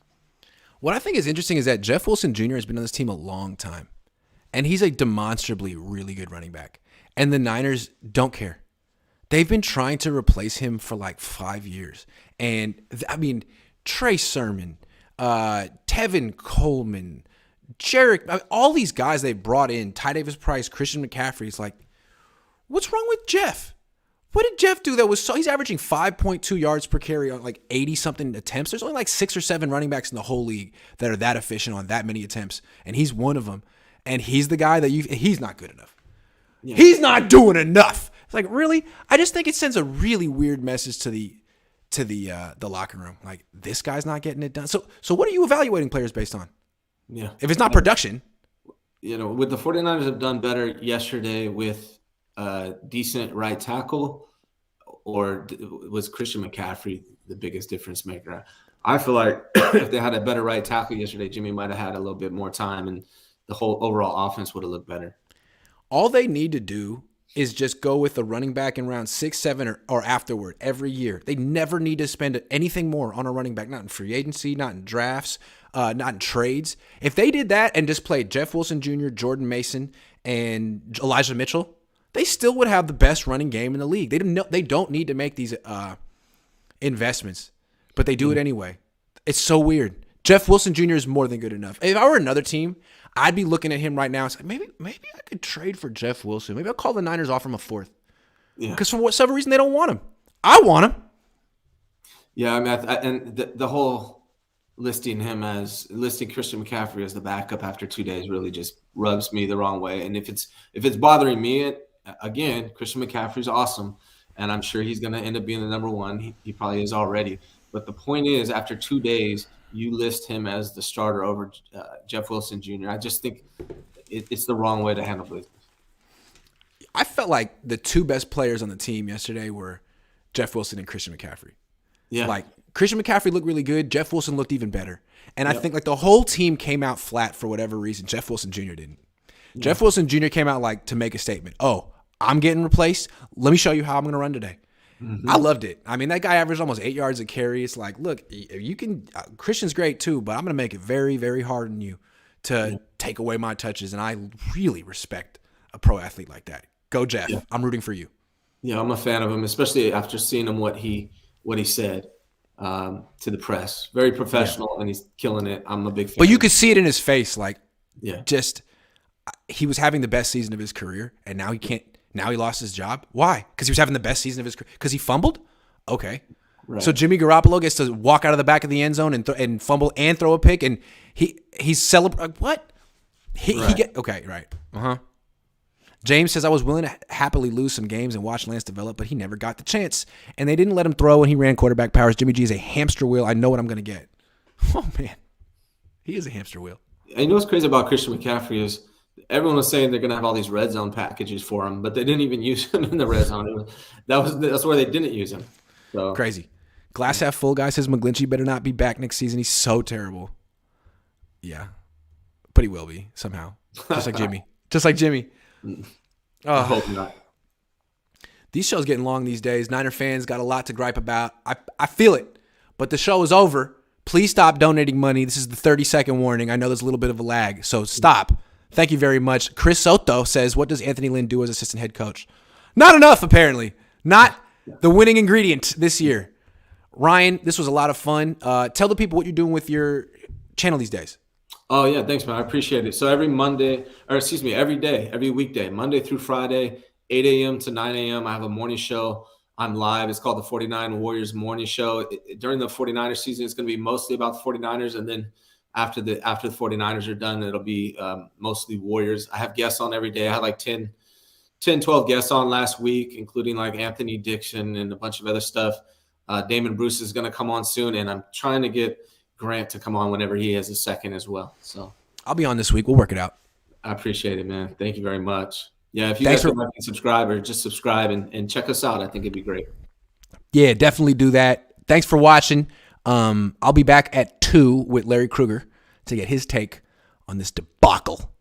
Speaker 1: What I think is interesting is that Jeff Wilson Jr. has been on this team a long time, and he's a demonstrably really good running back. And the Niners don't care. They've been trying to replace him for like 5 years. And, I mean, Trey Sermon, Tevin Coleman, Jarek, all these guys they brought in, Ty Davis Price, Christian McCaffrey, it's like, what's wrong with Jeff? What did Jeff do that was so? He's averaging 5.2 yards per carry on like 80-something attempts. There's only like 6 or 7 running backs in the whole league that are that efficient on that many attempts, and he's one of them. And he's the guy that he's not good enough. Yeah. He's not doing enough. It's like, really? I just think it sends a really weird message to the locker room. Like, this guy's not getting it done. So what are you evaluating players based on?
Speaker 2: Yeah.
Speaker 1: If it's not production.
Speaker 2: With the 49ers have done better yesterday with decent right tackle, or was Christian McCaffrey the biggest difference maker? I feel like if they had a better right tackle yesterday, Jimmy might have had a little bit more time and the whole overall offense would have looked better.
Speaker 1: All they need to do is just go with the running back in round 6, 7, or afterward every year. They never need to spend anything more on a running back, not in free agency, not in drafts, not in trades. If they did that and just played Jeff Wilson Jr., Jordan Mason, and Elijah Mitchell, they still would have the best running game in the league. They don't need to make these investments, but they do it anyway. It's so weird. Jeff Wilson Jr. is more than good enough. If I were another team, I'd be looking at him right now and say, maybe I could trade for Jeff Wilson. Maybe I'll call the Niners, offer him a 4th. Yeah. Because for whatever reason, they don't want him. I want him.
Speaker 2: Yeah, I mean, and the whole listing Christian McCaffrey as the backup after 2 days really just rubs me the wrong way. And if it's bothering me, again, Christian McCaffrey's awesome, and I'm sure he's going to end up being the number one. He probably is already. But the point is, after 2 days, you list him as the starter over Jeff Wilson Jr. I just think it's the wrong way to handle business.
Speaker 1: I felt like the two best players on the team yesterday were Jeff Wilson and Christian McCaffrey.
Speaker 2: Yeah.
Speaker 1: Like Christian McCaffrey looked really good. Jeff Wilson looked even better. And I think like the whole team came out flat for whatever reason. Jeff Wilson Jr. didn't. Yeah. Jeff Wilson Jr. came out like to make a statement. Oh, I'm getting replaced. Let me show you how I'm going to run today. Mm-hmm. I loved it. I mean, that guy averaged almost 8 yards a carry. It's like, look, you can. Christian's great too, but I'm going to make it very, very hard on you to take away my touches. And I really respect a pro athlete like that. Go, Jeff. Yeah. I'm rooting for you.
Speaker 2: Yeah, I'm a fan of him, especially after seeing him what he said to the press. Very professional, and he's killing it. I'm a big fan.
Speaker 1: But you could see it in his face, like,
Speaker 2: just
Speaker 1: he was having the best season of his career, and now he can't. Now he lost his job. Why? Because he was having the best season of his career. Because he fumbled. Okay. Right. So Jimmy Garoppolo gets to walk out of the back of the end zone and fumble and throw a pick, and he's celebrating. What? He get okay. Right. James says, I was willing to happily lose some games and watch Lance develop, but he never got the chance. And they didn't let him throw when he ran quarterback powers. Jimmy G is a hamster wheel. I know what I'm going to get. Oh, man. He is a hamster wheel.
Speaker 2: And you know what's crazy about Christian McCaffrey is everyone was saying they're going to have all these red zone packages for him, but they didn't even use him in the red zone. That's where they didn't use him. So.
Speaker 1: Crazy. Glass half full guy says McGlinchey better not be back next season. He's so terrible. Yeah. But he will be somehow. Just like Jimmy. Just like Jimmy.
Speaker 2: I hope not.
Speaker 1: These shows getting long these days. Niner fans got a lot to gripe about. I feel it, but the show is over. Please stop donating money. This is the 30-second warning. I know there's a little bit of a lag, so stop. Thank you very much. Chris Soto says, what does Anthony Lynn do as assistant head coach? Not enough, apparently. Not the winning ingredient this year. Ryan, this was a lot of fun. Tell the people what you're doing with your channel these days.
Speaker 2: Oh, yeah. Thanks, man. I appreciate it. So every day, every weekday, Monday through Friday, 8 a.m. to 9 a.m., I have a morning show. I'm live. It's called the 49 Warriors Morning Show. During the 49ers season, it's going to be mostly about the 49ers. And then after the 49ers are done, it'll be mostly Warriors. I have guests on every day. I had like 10, 12 guests on last week, including like Anthony Dixon and a bunch of other stuff. Damon Bruce is going to come on soon, and I'm trying to get Grant to come on whenever he has a second as well. So
Speaker 1: I'll be on this week. We'll work it out.
Speaker 2: I appreciate it, man. Thank you very much. Yeah, if you guys would like to subscribe or just subscribe and check us out, I think it'd be great.
Speaker 1: Yeah, definitely do that. Thanks for watching. I'll be back at 2 with Larry Krueger to get his take on this debacle